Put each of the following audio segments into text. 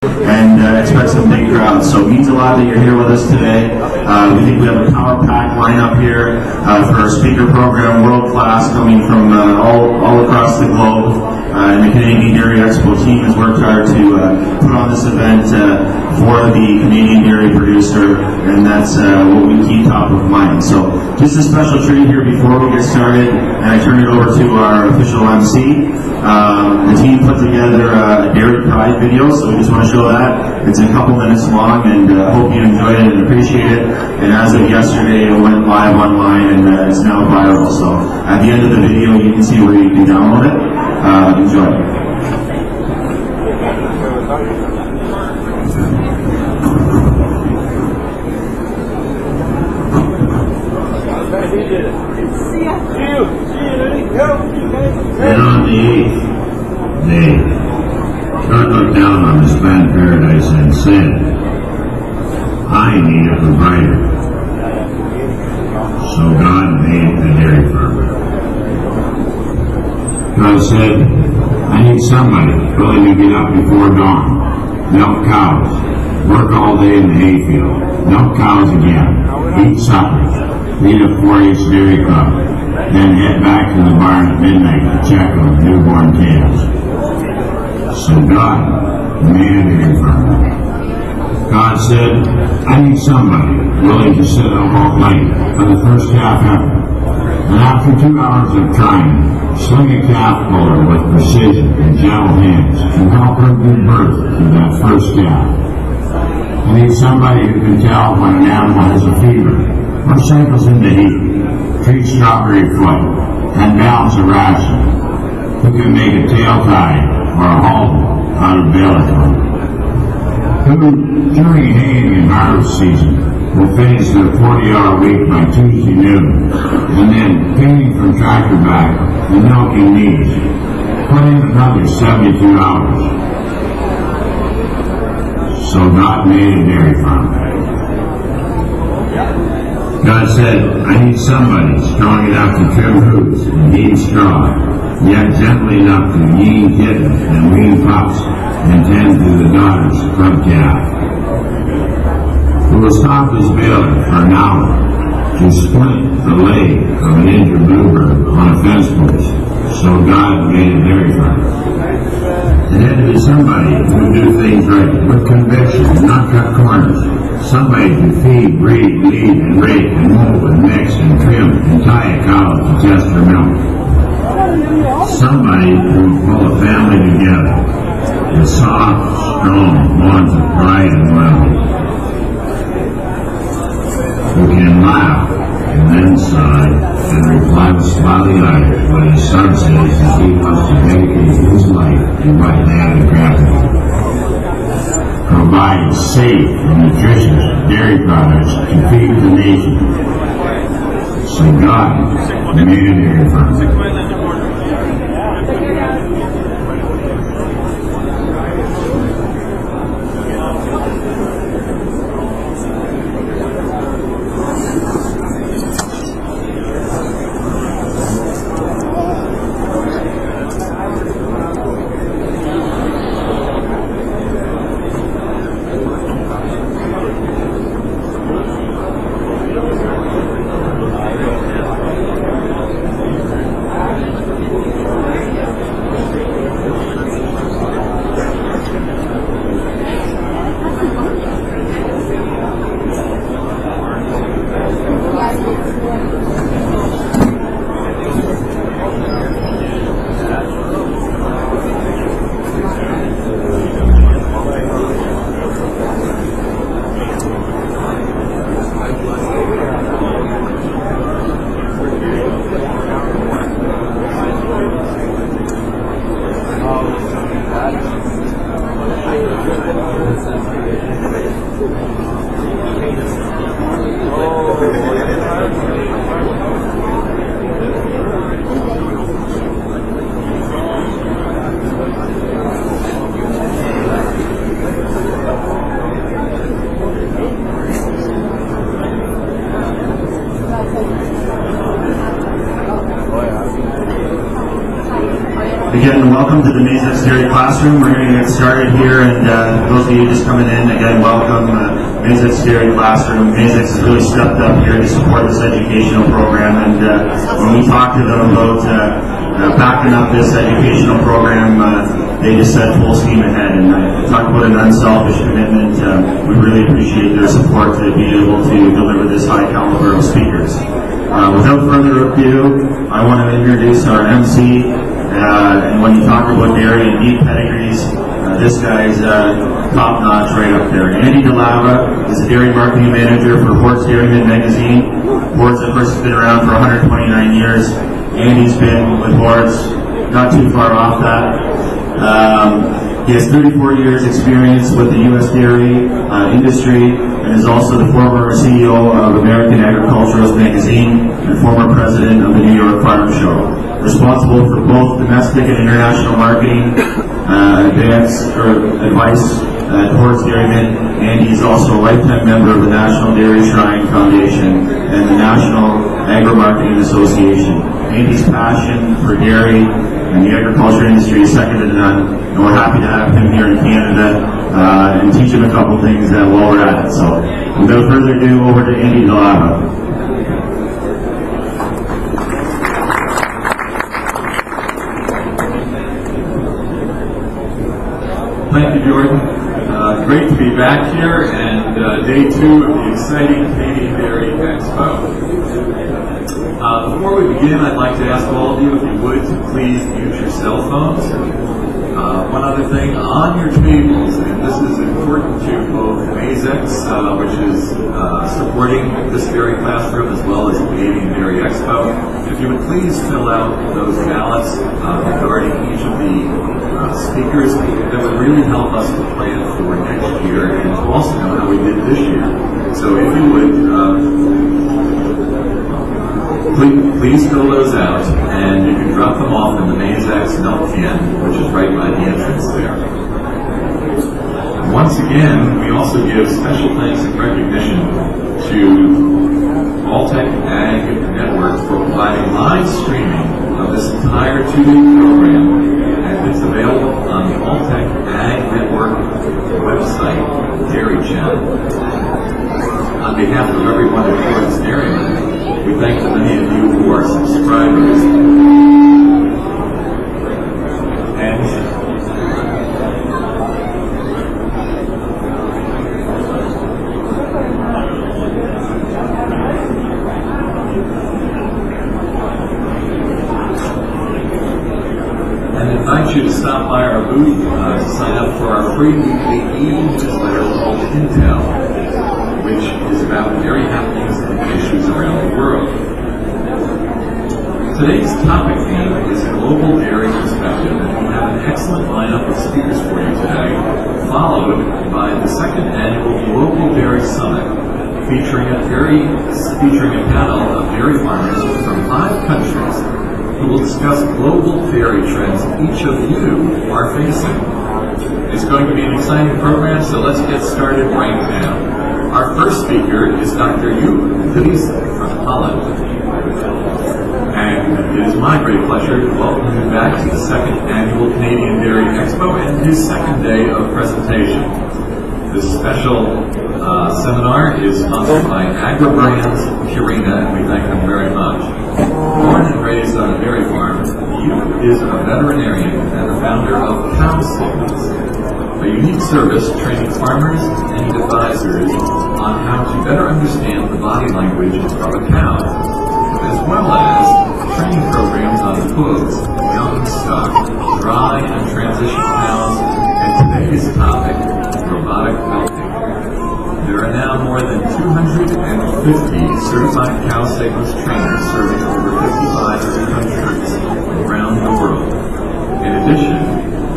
and expect some big crowds. So it means a lot that you're here with us today. We think we have a power-packed lineup here for our speaker program, world class, coming from all across the globe. And the Canadian Dairy Expo team has worked hard to put on this event for the Canadian dairy producer, and that's what we keep top of mind. So just a special treat here before we get started, and I turn it over to our official MC. The team put together a Dairy Pride video, so we just want to show that. It's a couple minutes long, and hope you enjoyed it and appreciate it. And as of yesterday, it went live online, and it's now viral. So at the end of the video, you can see where you can download it. Enjoy. And on the 8th day, God looked down on this man paradise and said, I need a provider. So God made a dairy farmer. God said, I need somebody willing to get up before dawn, milk cows, work all day in the hayfield, milk cows again, eat supper, lead a 4-H dairy club, then head back to the barn at midnight to check on newborn calves. So God made a dairy farmer. God said, I need somebody willing to sit up all night for the first calf ever. And after 2 hours of trying, sling a calf puller with precision and gentle hands and help her give birth to that first calf. I need somebody who can tell when an animal has a fever, or cycles into heat, treats strawberry foot, and balance a ration, who can make a tail tie or a halter out of belly, who, during haying and harvest season, will finish their 40-hour week by Tuesday noon, and then cleaning from tractor back and milking needs, put in another 72 hours. So God made a dairy farm. God said, I need somebody strong enough to trim hooves and heat straw, yet gentle enough to wean kittens and wean pups and tend to the daughter's cub calf. Who will stop his baler for an hour to splint the leg of an injured bluebird on a fence post. So God made a dairy farm. It had to be somebody who would do things right, with conviction, and not cut corners. Somebody to feed, breed, lead, and rake, and mold, and mix, and trim, and tie a cow to test her milk. Somebody who would pull a family together with soft, strong bonds of pride and loyalty. Who can laugh and then sigh and reply with smiling eyes when his son says that he wants to dedicate his life to right land and gravity. Provide safe and nutritious dairy products to feed the nation. So God made a dairy farm. Again, welcome to the Mazex Dairy Classroom. We're going to get started here, and for those of you just coming in, again, welcome. Mazex Dairy Classroom. Mazex has really stepped up here to support this educational program, and when we talked to them about backing up this educational program, they just said full steam ahead, and talk about an unselfish commitment. We really appreciate their support to be able to deliver this high caliber of speakers. Without further ado, I want to introduce our MC. And when you talk about dairy and meat pedigrees, this guy's top-notch right up there. Andy DeLava is the dairy marketing manager for Hort's Dairyman magazine. Hort's, of course, has been around for 129 years. Andy's been with Hort's not too far off that. He has 34 years experience with the U.S. dairy industry and is also the former CEO of American Agriculturalist magazine and former president of the New York Farm Show. Responsible for both domestic and international marketing, advice towards dairymen, and he's also a lifetime member of the National Dairy Shrine Foundation and the National Agri-Marketing Association. Andy's passion for dairy and the agriculture industry is second to none, and we're happy to have him here in Canada and teach him a couple things while we're at it. So, without further ado, over to Andy DeLava. Thank you, Jordan. Great to be back here, and day 2 of the exciting Canadian Dairy Expo. Before we begin, I'd like to ask all of you, if you would, to please mute your cell phones. One other thing, on your tables, and this is important to both Mazex, which is supporting this dairy classroom, as well as the Canadian Dairy Expo, if you would please fill out those ballots regarding each of the speakers, that would really help us to plan for next year and to also know how we did this year. So if you would, please fill those out, and you can drop them off in the Mazex milk can, which is right by the entrance there. Once again, we also give special thanks and recognition to Alltech Ag Network for providing live streaming of this entire 2-day program. And it's available on the Alltech Ag Network website, Dairy Channel. On behalf of everyone at Hort's Dairyman, we thank the many of you who are subscribers. And invite you to stop by our booth to sign up for our free weekly e-newsletter called Intel, which is about dairy happenings and issues around the world. Today's topic theme is Global Dairy Perspective, and we have an excellent lineup of speakers for you today, followed by the second annual Global Dairy Summit, featuring a panel of dairy farmers from 5 countries who will discuss global dairy trends each of you are facing. It's going to be an exciting program, so let's get started right now. Our first speaker is Dr. Joep Driessen from Holland. And it is my great pleasure to welcome him back to the second annual Canadian Dairy Expo and his second day of presentation. This special seminar is sponsored by AgriBrands Purina, and we thank them very much. Born and raised on a dairy farm, Joep is a veterinarian and the founder of Cow Signals, a unique service training farmers and advisors on how to better understand the body language of a cow, as well as training programs on hooves, young stock, dry and transition cows, and today's topic, robotic milking. There are now more than 250 certified Cow Signals trainers serving over 55 countries around the world. In addition,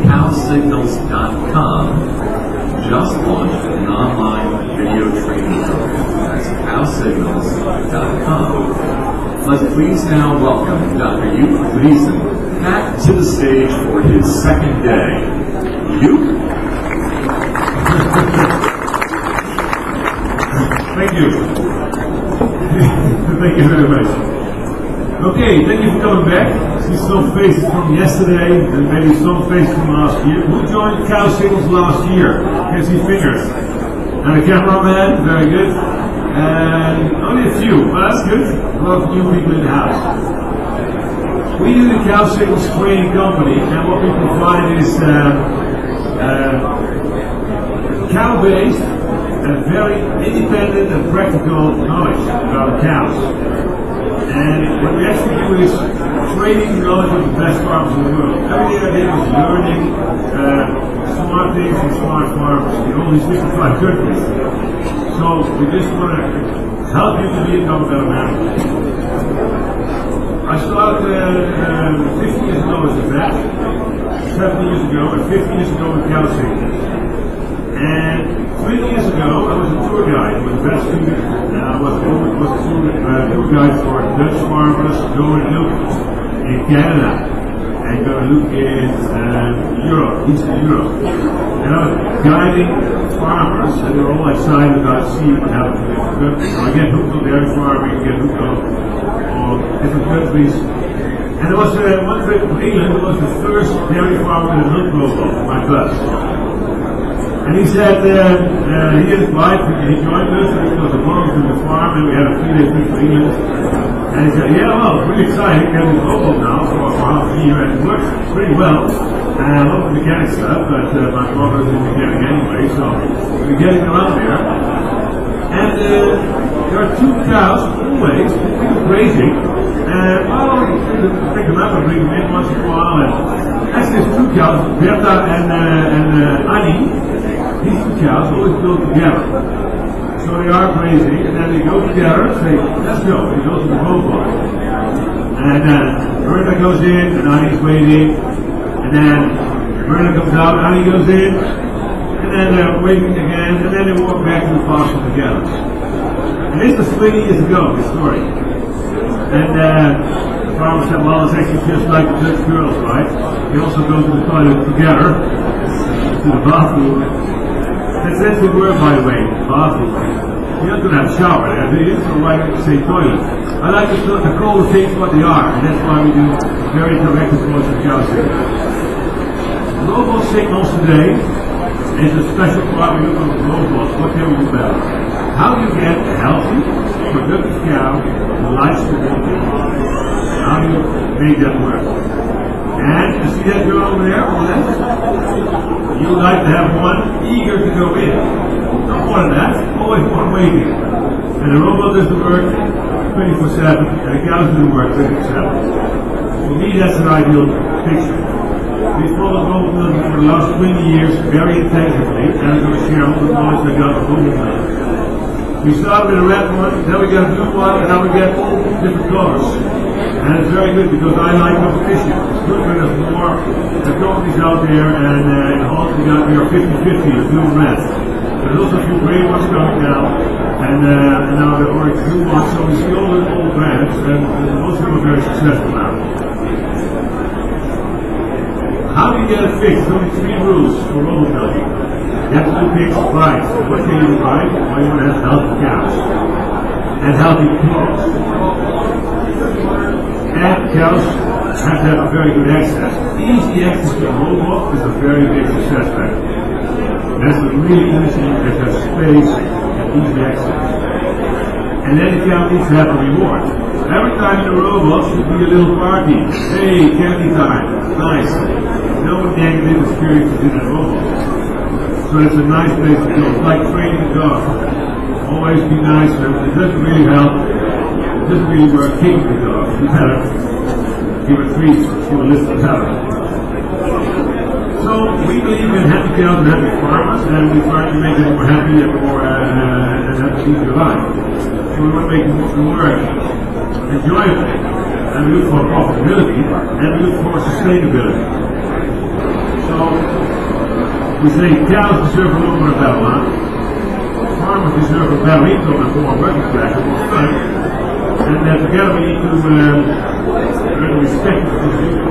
CowSignals.com just launched an online video training program. That's CowSignals.com. Let's please now welcome Dr. Joep Driessen back to the stage for his second day. Joep? Thank you. Thank you very much. Okay, thank you for coming back. I see some faces from yesterday and maybe some faces from last year. Who joined Cow Signals last year? Can see fingers. And the cameraman, very good. And only a few, well, that's good. A lot of new people in the house. We do the Cow Signals training company, and what we provide is cow-based and very independent and practical knowledge about cows. And what we actually do is training the knowledge of the best farmers in the world. Every day I did was learning smart things from smart farmers in all these different 5 countries. So we just want to help you to become a better man. I started 50 years ago as a vet, 70 years ago, and 50 years ago with Cow Signals. And 20 years ago, I was a tour guide with a vet student, and I was a tour guide for Dutch farmers going to look in Canada and going to look in Europe, Eastern Europe. And I was guiding farmers, and they were all excited about seeing what happened to different countries. So I get hooked on dairy farming, get hooked on different countries. And there was one trip to England, it was the first dairy farmer with a milk robot on my bus. And he said, he and his wife, he joined us because the boys in the farm and we had a 3-day trip to England. And he said, yeah, well, it's really exciting, we have this robot now for half a year and it works pretty well. And a lot of mechanic stuff, but my brother is a mechanic anyway, so we're getting around there. And there are 2 cows, always, grazing. And well, we pick them up and bring them in once in a while. And actually, there's 2 cows, Bertha and Annie. These 2 cows always go together. So they are grazing, and then they go together and say, let's go. They go to the robot. And Bertha goes in, and Annie's waiting. And then Bertha comes out, Annie goes in. And then they're waiting again, and then they walk back to the pasture together. And this was 20 years ago, this story. And the farmer said, well, it's actually just like the Dutch girls, right? They also go to the toilet together, to the bathroom. That's the word, by the way, bathroom. You're not going to have a shower there, do you? So why don't you say toilet? I like to call the things what they are, and that's why we do very direct approach to Cow Signals. Robot Signals today is a special part we look at the robots. What can we do better? How do you get a healthy, productive cow who likes to walk in? How do you make that work? And you see that girl over there on the left? You would like to have one eager to go in. No more than that, always one waiting. And the robot does the work 24/7, and the cows do the work 24/7. For me, that's an ideal picture. We followed robot milking for the last 20 years very intensively, and I'm going to share all the knowledge I got from robot milking. We started with a red one, then we got a blue one, and now we get all different colors. And it's very good because I like competition. It's good when there's more companies out there, and in Holland we are 50-50, blue and red. There's also a few gray ones coming now, and now the orange blue ones, so we see all the old brands, and most of them are very successful now. How do you get it fixed? There's only 3 rules for robot milking. You have to do things right. What can you do right? Well, you want to have healthy cows and healthy pigs. And cows have to have a very good access. Easy access to a robot is a very big success factor. That's really easy if there's space and easy access. And then the cow needs to have a reward. Every time in a robot should be a little party. Hey, candy time. Nice. No negative experiences in a robot. So it's a nice place to go. It's like training a dog. Always be nice. It doesn't really help. It doesn't really work kicking the dog. You better give a treat. She will listen better. So we believe in happy cows and happy farmers, and we try to make them more happy and more and have an easier life. So we want to make the work enjoyable. And we look for profitability, and we look for sustainability. So we say cows deserve a little more better life. Farmers deserve a better income and more working class and more fun. And together we need to earn respect for the people.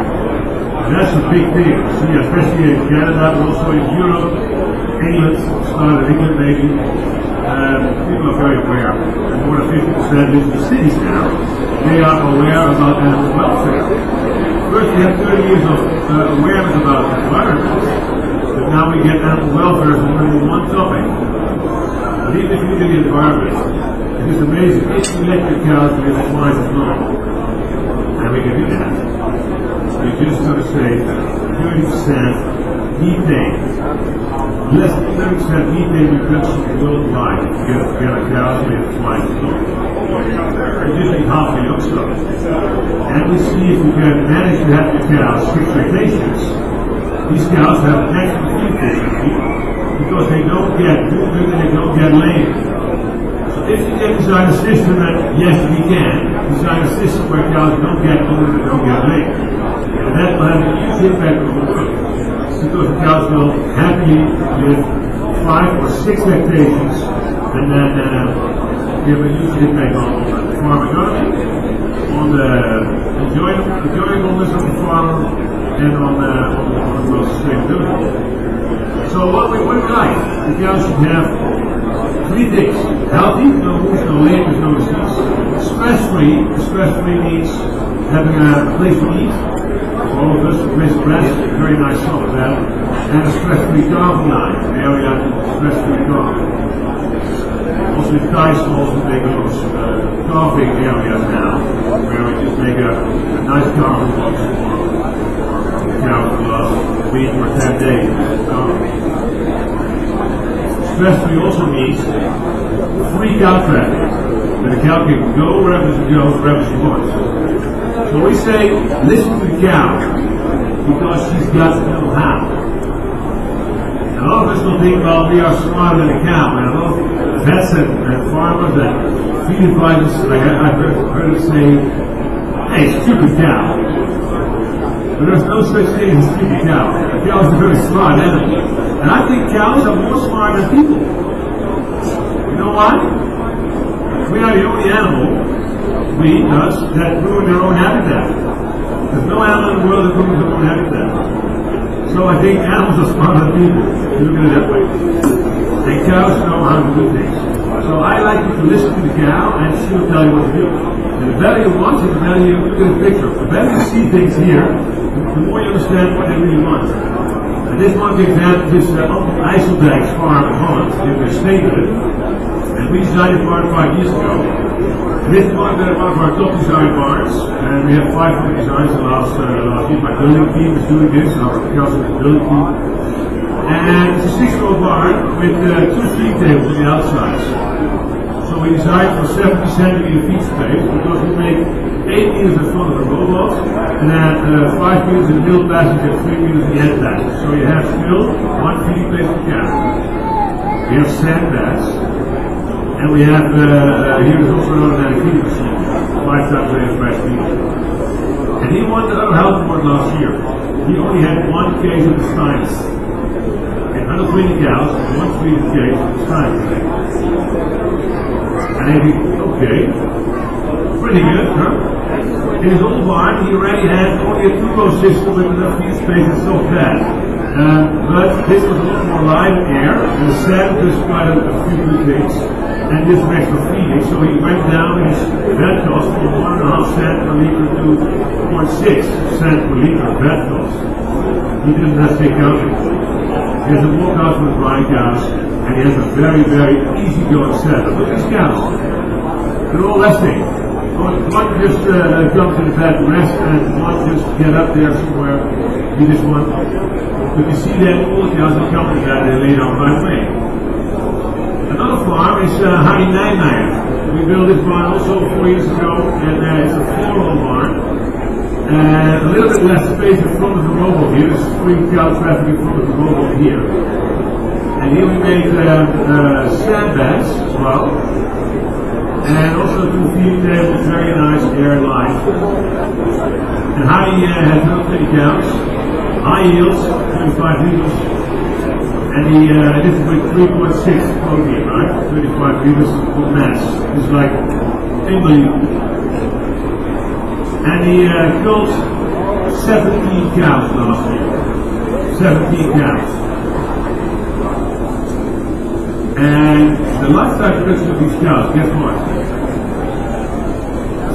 And that's a big thing. See, especially in Canada, but also in Europe, England, started England maybe. People are very aware. And more than 50% live in the cities now. They are aware about animal welfare. First, we have 30 years of awareness about the environment, but now we get animal welfare as the number one topic. But even if you look at the environment, it is amazing. If we let your cows live twice as long, and we can do that, we're just going to save 30% methane. Less than 30% methane reduction worldwide if you get a cow live twice as long. We just need half the young stuff. And we see if we can manage to have the cows fix vacations. These cows have an extra feed basically because they don't get movement and they don't get lame. So if you can design a system that, yes we can, design a system where cows don't get movement and don't get lame. And that will have a huge impact on the world. Because the cows will happily live 5 or 6 lactations and then give a huge impact on the farm economy, on the enjoyableness of the farmer, and on the sustainability. So what we like, the cows should have 3 things: healthy, no wounds, no lameness, no disease; stress-free. Stress-free means having a place to eat. All of us, a place to rest, very nice song of that, and a stress-free calving line, an area stress-free calving. Also in Thai stalls we make those carving areas now, where we just make a nice carving box for the cow to last a week or 10 days. Stress-free also means free cow traffic, that the cow can go wherever she goes, wherever she wants. So we say, listen to the cow, because she's got to know how. And a lot of us will think, well, we are smarter than a cow, and a lot of vets and farmers and feed advisors, like I've heard them say, hey, stupid cow. But there's no such thing as a stupid cow. A cow is a very smart animal. And I think cows are more smart than people. You know why? We are the only animal, us, that ruin their own habitat. There's no animal in the world that ruins their own habitat. So I think animals are smarter than people, if you look at it that way. And cows know how to do things. So I like you to listen to the cow and she will tell you what to do. And the better you watch it, the better you look at the picture. The better you see things here, the more you understand what they really want. And this one example is Uncle Eiseldijk's farm in Holland, in the Steven. And we designed it 5 years ago. This is one of our top design barns, and we have 500 designs the last year. My building team is doing this, our building team. And it's a 6-row barn with 2 feed tables on the outsides. So we designed for 70 centimeter feed space because we make 8 meters in front of the robot, and then 5 meters in the middle passage and 3 meters in the end passage. So you have still 1 feeding place per cow. We have sandbags. And we have, here is also an automatic feeding machine, 5 times a day fresh feed. And he won the other health award last year. He only had 1 case of the sinus. And 120 cows, 1 feeding case of the sinus. And I think, okay, pretty good, huh? In his old barn, he already had only a 2-row system with enough feed space and so fast. But this was a little more live air, and the sand was quite a few good things. And this was extra feeding, so he went down in his vet cost from 1.5 cent per liter to 0.6 cent per liter of vet cost. He didn't have to take out anything. He has a walk out with blind cows, and he has a very, very easy-going setup. Look at these cows. They're all resting. One just comes to the bed to rest, and one just get up there somewhere. He just wants. But you see that all the cows that come to the bed, they lay down right away. Another farm is Harry Nijmeijer. We built this barn also 4 years ago, and it's a 4-row barn. A little bit less space in front of the robot here. There's free cow traffic in front of the robot here. And here we made sandbags as well. And also 2 feeding tables, very nice air line. And Harry has 120 cows, high yields, 25 liters. And this is with 3.6 protein, right? 35 liters of mass. It's like unbelievable. And he killed 17 cows last year. 17 cows. And the lifetime production of these cows, guess what?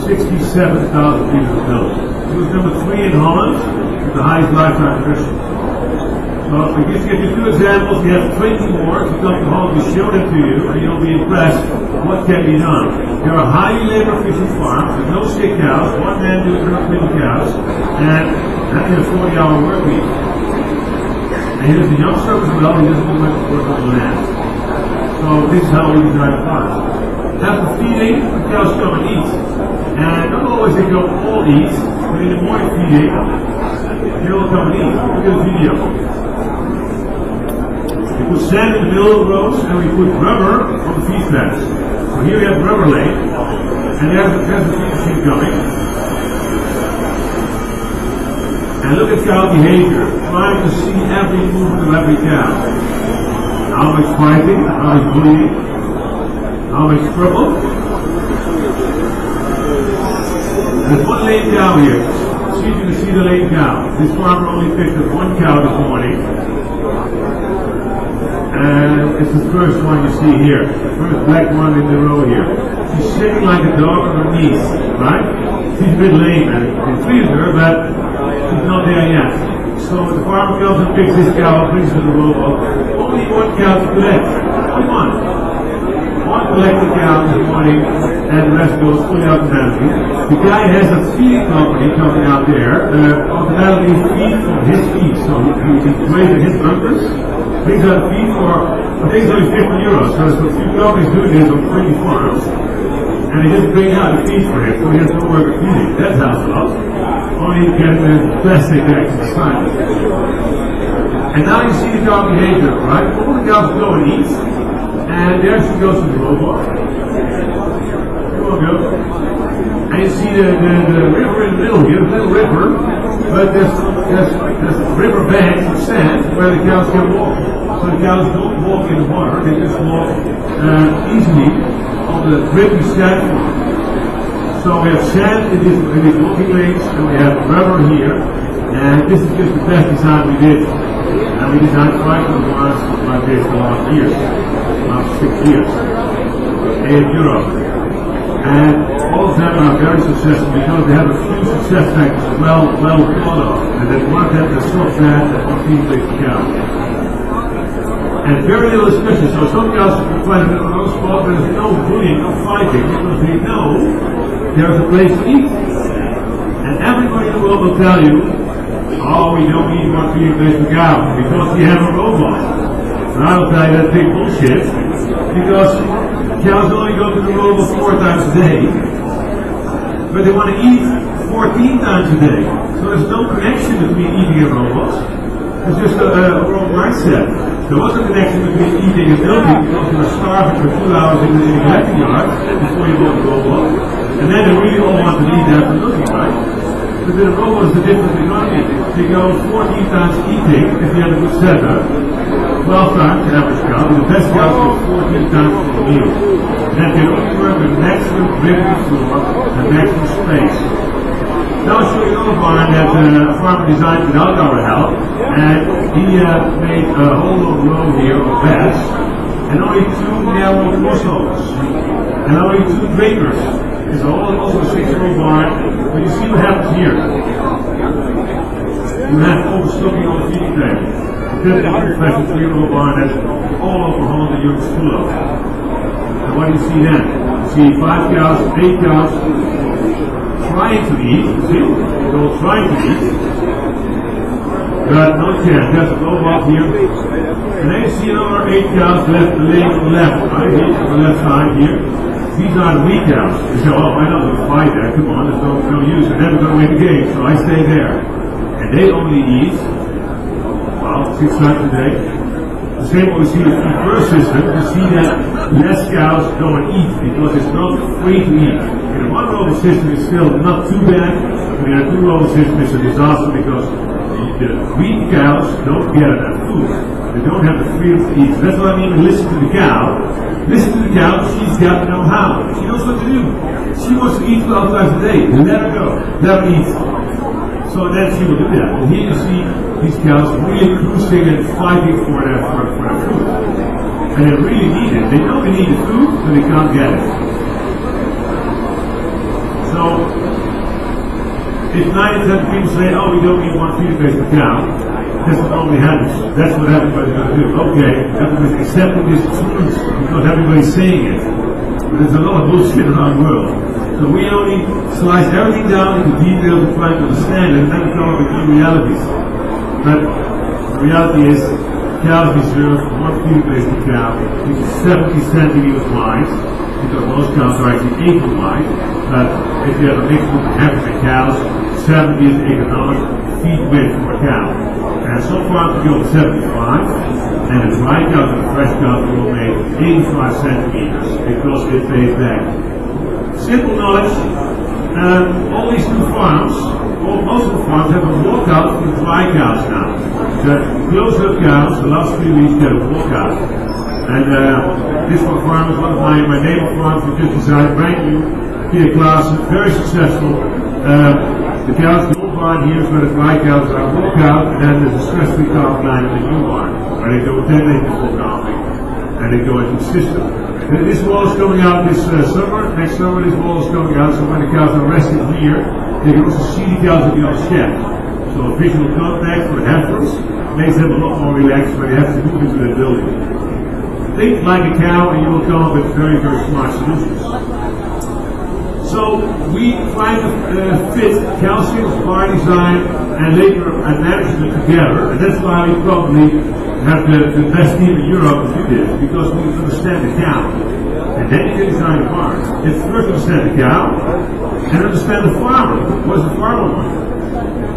67,000 liters of milk. It was number 3 in Holland, with the highest lifetime production. So I guess you get your 2 examples, you have 20 more, to come to Holland, we show them to you, and you'll be impressed what can be done. There are highly labor efficient farms with no sick cows, one man doing 120 cows, and that's a 40-hour work week. And here's the youngster as well, he doesn't do much work on the land. So this is how we design the farms. After feeding, the cows come and eat. And not always they go all eat, but in the morning feeding, they all come and eat. Look at the video. We put sand in the middle of the rows, and we put rubber on the feed pads. So here we have rubber laid, and there's the feed machine coming. And look at cow behavior, trying to see every movement of every cow. How much fighting, how much bleeding, how much trouble. There's one lame cow here. See if you can see the lame cow. This farmer only picked up 1 cow this morning. And it's the first one you see here. The first black one in the row here. She's sitting like a dog on her knees, right? She's a bit lame and it pleases her, but she's not there yet. So the farmer comes and picks this cow up, brings her to the row. Only 1 cow to collect. Only 1. One collected cow this morning, and the rest goes fully automatically. The guy has a feeding company coming out there, automatically feed from his feed. So he weighs his bunkers, brings out feed for, I think it's only 50 euros. So there's a few companies doing this on 20 farms, and he doesn't bring out the feed for him, so he has no work of feeding. That helps a lot. Only get the plastic bags inside. And now you see the cow behavior, right? All the cows go and eat. And there she goes to the robot. Here we go. And you see the river in the middle here, a little river, but there's river banks of sand where the cows can walk. So the cows don't walk in the water, they just walk easily on the dripping sand floor. So we have sand in these walking lanes, and we have rubber here, and this is just the best design we did. And we designed 5 ones like this for the last years. Last 6 years, in Europe, and all of them are very successful because they have a few success factors well thought of, and that one of them is so fat that one feeds the cow. And very little discussion, so some cows can find a little spot, there's no bullying, no fighting, because they know there's a place to eat. And everybody in the world will tell you, oh, we don't need one feeding place for cows, because we have a robot. And I will tell you that's big bullshit, because cows only go to the robot 4 times a day, but they want to eat 14 times a day. So there's no connection between eating and robots. It's just a wrong mindset. There was a connection between eating and milking because you were starving for 2 hours in the collecting yard before you bought the robot, and then they really all want to eat after milking, right? But the robot is a different economy. They go 14 times eating if you have a good setup. 12 times the average cow, the best cows go 14 times per meal. And that can only work with maximum living floor and maximum space. Now I'll show you another barn that a farmer designed without our help, and he made a whole row here of beds, and only 2 narrow crossovers, and only 2 drinkers. It's also a 6-row barn, but you see what happens here. You have overstocking on the feeding tank. This is a professional 3-row barn that's all over Holland that you're full of. And what do you see then? You see 5 cows, 8 cows trying to eat. See? They're all trying to eat. But no chance. There's a low up here. And then you see another 8 cows left, laying on the left, right here, on the left side here. These are the weak cows. You say, oh, I'm not going to fight there. Come on, there's no use. They're never going to win the game. So I stay there. And they only eat 6 times a day. The same what we see in the first system, you see that less cows go and eat because it's not free to eat. In a 1-row system it's still not too bad, but in a 2-row system it's a disaster because the weak cows don't get enough food. They don't have the freedom to eat. So that's what I mean, listen to the cow. Listen to the cow, she's got to know how. She knows what to do. She wants to eat 12 times a day. Let her go. Let her eat. So then she will do that. And here you see these cows really cruising and fighting for their food. and they really need it. They know they need the food, but they can't get it. So, if 9 to 10 people say, oh, we don't need one feeder base per cow, that's what only happens. That's what everybody's going to do. Okay, everybody's accepting this truth because everybody's saying it. But there's a lot of bullshit around the world. So we only slice everything down into details and try to understand it, and then we come up with new realities. But the reality is, cows deserve one feeder base per cow, which is 70 centimeters wide, because most cows are actually 8 wide. But if you have a mixed group of heifers and cows, 70 is economic feed width for a cow. And so far we go to 75, and the dry cows and the fresh cows will make 85 centimeters because it pays back. Simple knowledge, all these new farms, most of the farms have a walkout for dry cows now. The close-up cows, the last 3 weeks get a walkout. And this one farm is one of my neighbor farms. We just designed brand new Peter Klaassen, very successful. The cows, the old barn here is where the dry cows are walk out, and then there's a stress-free calf line in the new barn, where they go 10 acres for calving, and they go into the system. And this wall is coming out this summer. Next summer this wall is coming out, so when the cows are resting here, they can also see the cows in the other shed. So visual contact for the heifers makes them a lot more relaxed when they have to move into their building. Think like a cow and you will come up with very, very smart solutions. So we try to fit calcium, bar design, and labor and management together, and that's why we probably have the best team in Europe to do this, because we understand the cow. And then you can design the barn. It's first understand the cow, and understand the farmer. What does the farmer want?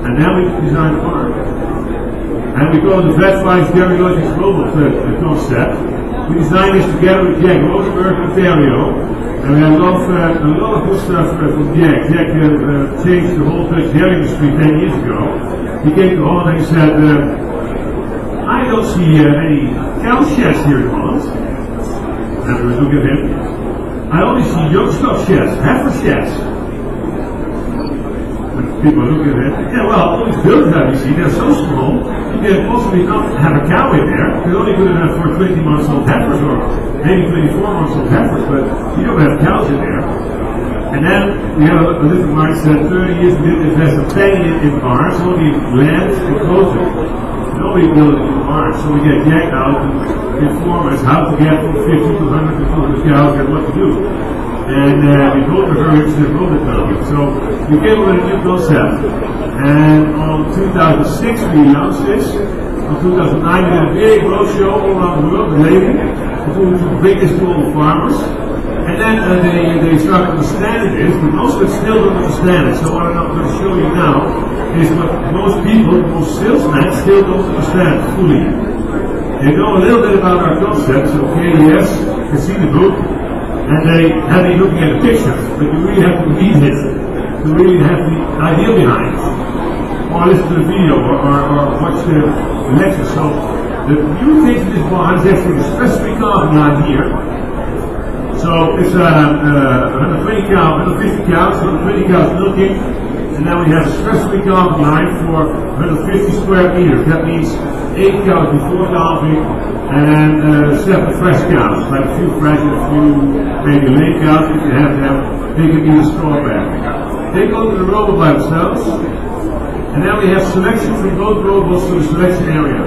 And then we can design the barn. And we call it the Vet5 Dairy Logics Global concept. We designed this together with Jack Rosenberg in Ontario, and we have a lot of good stuff from Jack. Jack changed the whole Dutch dairy industry 10 years ago. He came to Holland and he said, I don't see any cow sheds here in Holland. And we look at him. I only see young stock sheds, heifer sheds. People are looking at it. Yeah, well, all these buildings that you see, they're so small, you can possibly not have a cow in there. They're only good enough for 20 months old heifers, or maybe 24 months old heifers, but you don't have cows in there. And then we have a different mindset. 30 years we didn't invest a penny in barns, only land and clothing. Nobody built a new barn, so we get Jack out to inform us how to get from 50 to 100 to 200 cows and what to do. And we both were very interested in robot building. So we came up with a new concept. And on 2006 we launched this. On 2009 we did a big roadshow all around the world, relating to bring this to all the farmers. And then they started understanding this, but most of them still don't understand it. So what I'm not going to show you now is what most people, most salesmen still don't understand fully. They know a little bit about our concepts, okay, yes, you can see the book. And they have been looking at the pictures, but you really have to read it to really have the idea behind it. Or listen to the video, or watch the lecture. So the new thing in this barn is actually the stress-free calving line here. So it's 120 cows, 150 cows, 120 cows milking, and then we have a stress-free calving line for 150 square meters. That means 8 cows before calving, and 7 fresh cows, like a few fresh and a few maybe late cows. If you have them, they can be the straw bag. They go to the robot by themselves, and then we have selection from both robots to the selection area.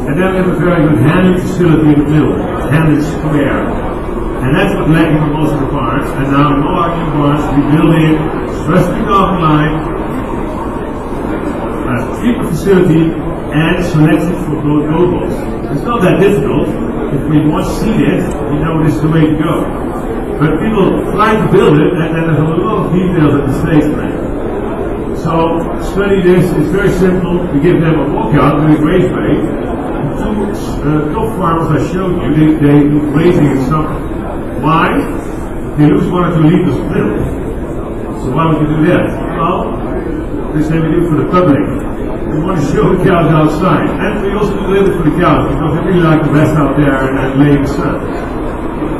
And then we have a very good handling facility in the middle, handling square. And that's what lacking in most of the barns. And now in all our new barns, we build in stress-free calving line, a treatment facility, and selection for both robots. It's not that difficult. If we once see it, we know this is the way to go. But people try to build it, and then there's a lot of details at the stage frame. So, study this. It's very simple. We give them a walkout with a graze weight. The 2 top farmers I showed you, they do grazing in summer. Why? They lose 1 or 2 liters of milk. So why would you do that? Well, they say we do it for the public. We want to show the cows outside. And we also do a little bit for the cows, because they really like to rest out there and lay in the sun.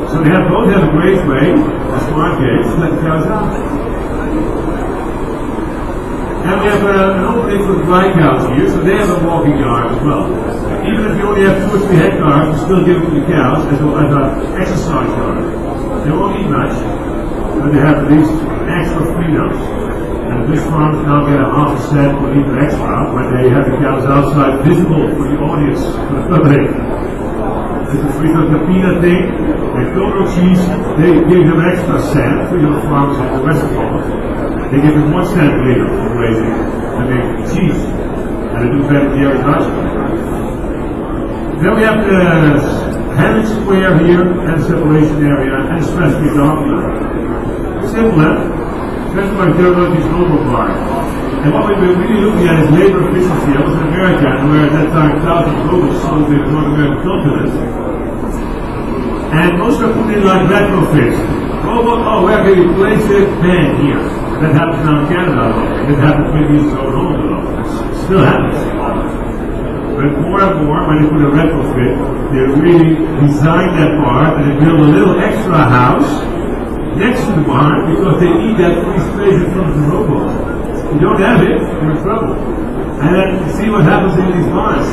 So they both have a graze way, a smart gate, to let the cows out. And we have an opening for the dry cows here, so they have a walking yard as well. Even if you only have 2 or 3 hectares, you still give them to the cows as an exercise yard. They won't eat much, but they have these extra freedoms. And fish farms now get a half a cent or even extra when they have the cows outside visible for the audience, for the public. This is Freedom Capina thing. And Dodo cheese, they give them extra cent. Freedom Farms in the West Coast, they give them 1 cent later for raising and making cheese. And they do that very much. Then we have the Herring Square here, and separation area, and especially dog line. Simple, huh? That's why there are these global bar. And what we've been really looking at is labor efficiency. I was in America, where at that time thousands of locals sold the North American continent. And most are put in like retrofits. Where can you place it? Man, here. That happens now in Canada a lot. It happens 20 years ago in Holland a lot. It still happens. But more and more, when they put a retrofit, they really design that part and they build a little extra house next to the barn because they need that free space in front of the robot. If you don't have it, you're in trouble. And then you see what happens in these barns.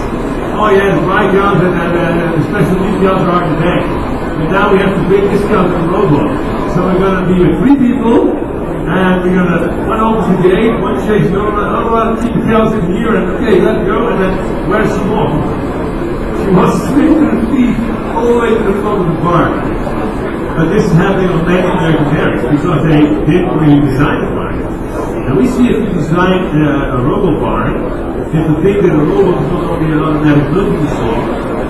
Oh yeah, the dry cows and special meat cows are in the back. But now we have to bring this cow to the robot. So we're going to be with 3 people, and we're going to, one opens the gate, one shakes the door, I'll keep the cows in here, and okay, let's go, and then where's she walking? She wants to straight to the feet, all the way to the front of the barn. But this is happening on many American dairies because they didn't really design the barn. And we see if you design a robot barn, if the thing that a robot is not only an automatic milking machine,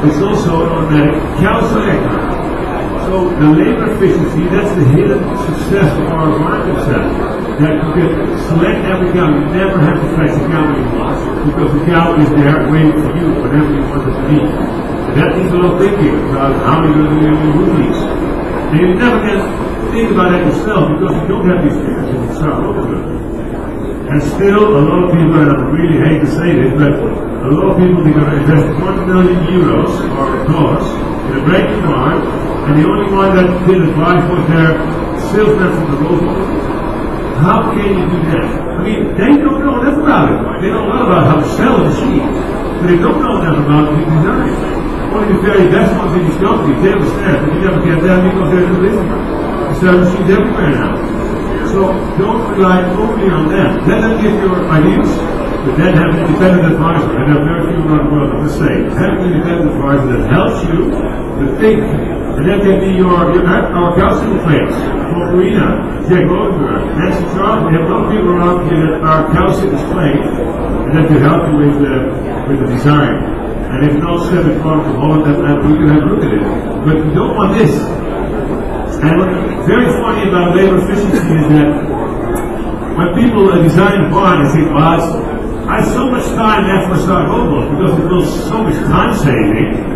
it's also an automatic cow selector. So the labor efficiency, that's the hidden success of our barn concept. That you can select every cow, you never have to fetch the cow anymore because the cow is there waiting for you whenever you want it to be. And that needs a lot of thinking about how you're going to do your routines. And you never can think about that yourself because you don't have these figures in the start over them. And still, a lot of people, and I really hate to say this, but a lot of people are going to invest 1 million euros or dollars in a brand new barn, and the only one that did advice was their salesman from the robot. How can you do that? I mean, they don't know enough about it. They don't know about how to sell a machine, but they don't know enough about the design. Only the very best ones in these companies, they understand, but you never get them because they're too busy. They sell machines everywhere now. So don't rely only on them. Let them give your ideas, but then have an independent advisor. And there are very few around the world that will say, have an independent advisor that helps you to think. And that can be our counseling players, Paul Karina, Jack Rodenberg, Nancy Charles. We have a lot of people around here that are counseling players, and that can help you with the design. And if not, send it from Holland and we can have a look at it. But we don't want this. And what's very funny about labor efficiency is that when people design a barn, they think, well, I have so much time after I start robots because it was so much time saving.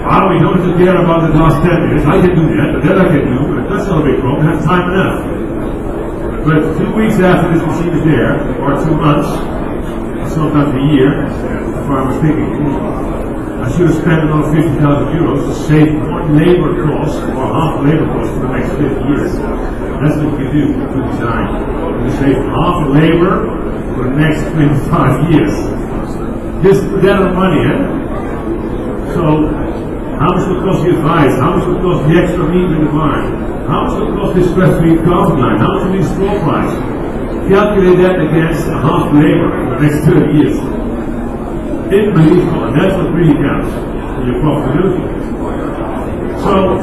We don't have to care about the last 10 minutes. I can do that, but that I can do, but that's not a big problem. I have time enough. But 2 weeks after this machine is there, or 2 months, sometimes a year, the farmer's thinking, I should have spent another 50,000 euros to save 1 labor cost or half labor cost for the next 50 years. That's what we do to design. We save half the labor for the next 25 years. This is better money, eh? So, how much will cost the advice? How much will cost the extra meat in the barn? How much will cost this stress-free calving line? How much will be the straw price? Calculate that against half labor for the next 30 years. Unbelievable, and that's what really counts in your profitability. So,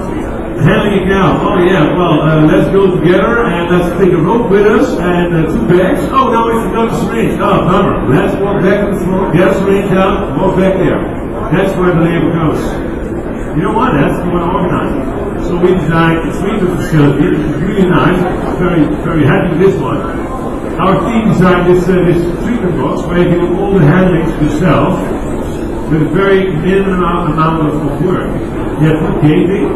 handling a cow, let's go together and let's take a rope with us and 2 bags. Oh, now we forgot the syringe. Oh, bummer. Let's walk back to the floor, get a syringe out, walk back there. That's where the labor goes. You know what? That's the one organized. So we designed a treatment facility, which is really nice. Very, very happy with this one. Our team designed this treatment box where you can do all the handlings yourself with a very minimum amount of work. You have good gating,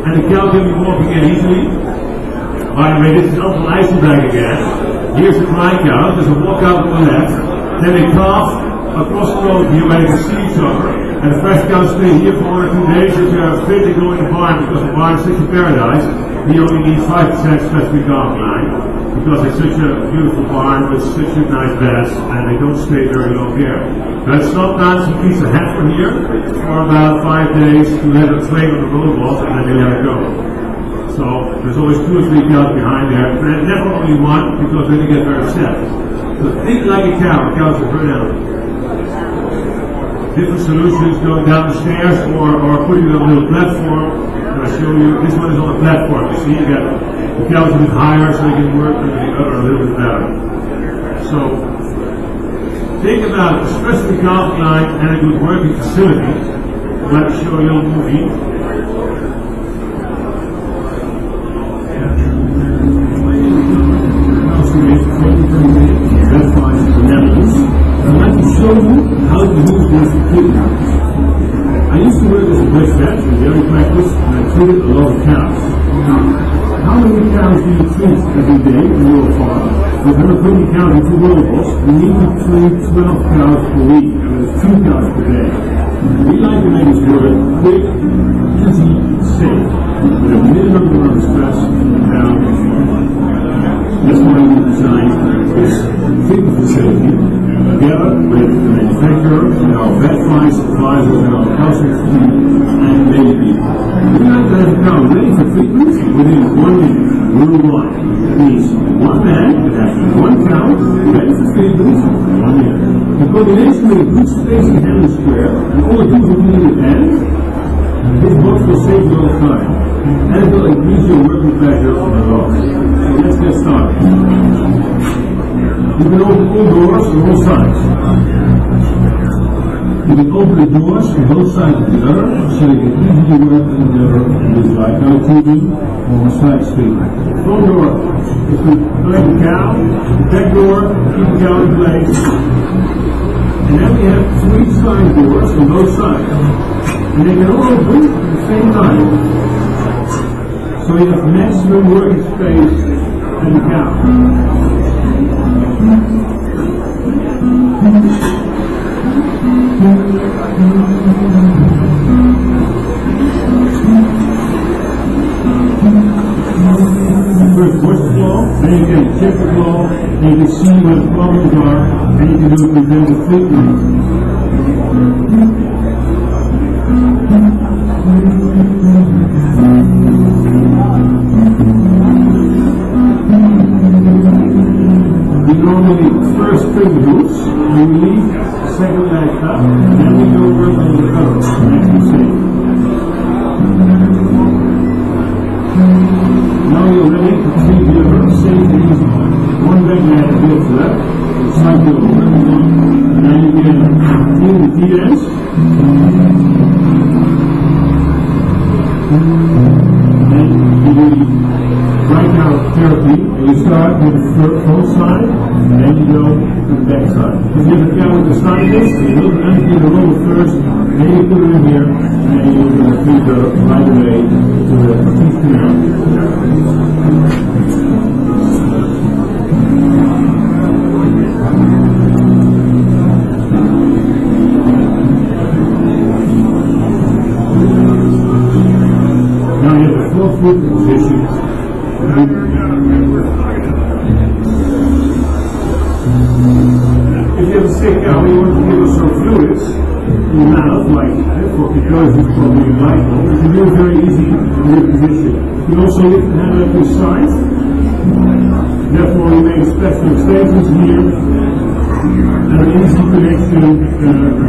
and the cow can be walking in easily. By the way, this is Uncle Eisenberg again. Here's the dry cow, there's a walk out on the left, then they calf across the road here where they can see each other, and the fresh cows stay here for 1 or 2 days. If they're fit, they go in the barn because the barn is such a paradise. He only needs 5% specific calf line. because it's such a beautiful barn with such a nice bath, and they don't stay very long here. But sometimes he keeps a heifer here for about 5 days to let it train on the roadblock, and then they let it go. So there's always 2 or 3 cows behind there, and never only one, because then they get very upset. So think like a cow. Cows are very animal. Different solutions, going down the stairs or putting it on a little platform. And I show you, this one is on a platform. You see, you got the cows a bit higher so they can work with the other a little bit better. So, think about a stress-free calf line and a good working facility. I'd like to show you a little movie. I'd like to show you how to use this equipment. I used to work as a breast vet in dairy practice, and I treated a lot of cows. How many cows do you treat every day in your farm? With 120 cows in 2 robots, you need to treat 12 cows per week, and there's 2 cows per day. We like to make this work quick, easy, safe, with a minimum amount of stress and that's why we designed this treatment facility together with the manufacturer and our vet flies, advisors, and our counseling team and many people. We like to have a cow ready for treatment within 1 minute. Rule 1. That means one man that has 1 cow ready for treatment in 1 minute. The combination with a good spacing handle square and all the tools you need at hand, this box will save you a lot of time. And it will increase your working pressure on the road. So let's get started. You can open all doors on all sides. You can open the doors on both sides of the udder, so you can easily work on the udder and this like now tubing or side street. Front door is to collect the cow, the back door, keep the cow in place. And then we have 3 side doors on both sides. And they can all open at the same time. So you have maximum working space and the cow. First wash the floor, then you can check the floor, and you can see where the problems are, and you can do preventive treatment. We normally first trim the hooves, and we leave the second leg up, and then we go work on the other, as you see. Now you're ready to treat the other, safe and easy. 1 back leg goes left, the side goes over, and then you can clean the feet ends. And you do right now therapy, and you start with the front side, and then you go to the back side. If you have a cow with the side disc, you will empty the roller first, then you put it in here, and then you feed her right away to the teeth canal. Now you have the full foot position. If you have a sick cow, you want to give her some fluids in the mouth, like for ketosis, probably vital. You can do it very easy in your position. You can also lift the hand up to the side. Therefore, you make special extensions here and an easy connection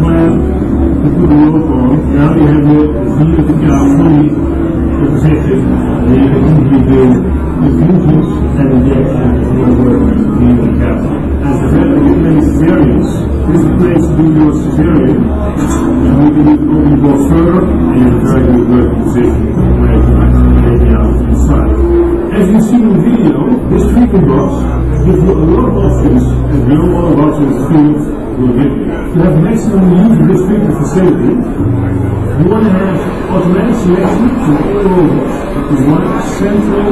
plan to put the rope on. Now you have the knee of the cow fully position, and you can easily do infusions and injections for work with the knee of the cow. As the vet with many cesareans, this is a place to do your cesarean, and we can open the door further, and you have a very good working position where you like to lay out inside. As you see in the video, this treatment box gives you a lot of options, and we know all about your field will give you. To have maximum use of this treatment facility, you want to have automatic selection from all robots to one central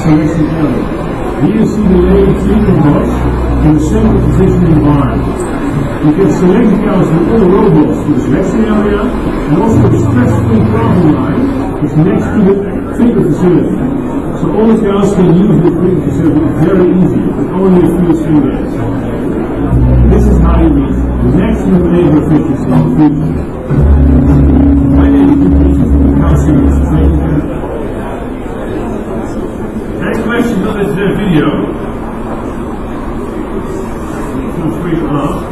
selection area. Here you see the lady treatment box in the central position in the barn. You can select the cows from all robots to the selection area, and also the stress-free carbon line is next to the treatment facility. So all the cows can use the breeding facility very easy, with only a few students. This is how you reach the maximum labor efficiency in the future. My name is Dick from the Cow Series Training Center. Any questions on this video? Feel free to ask.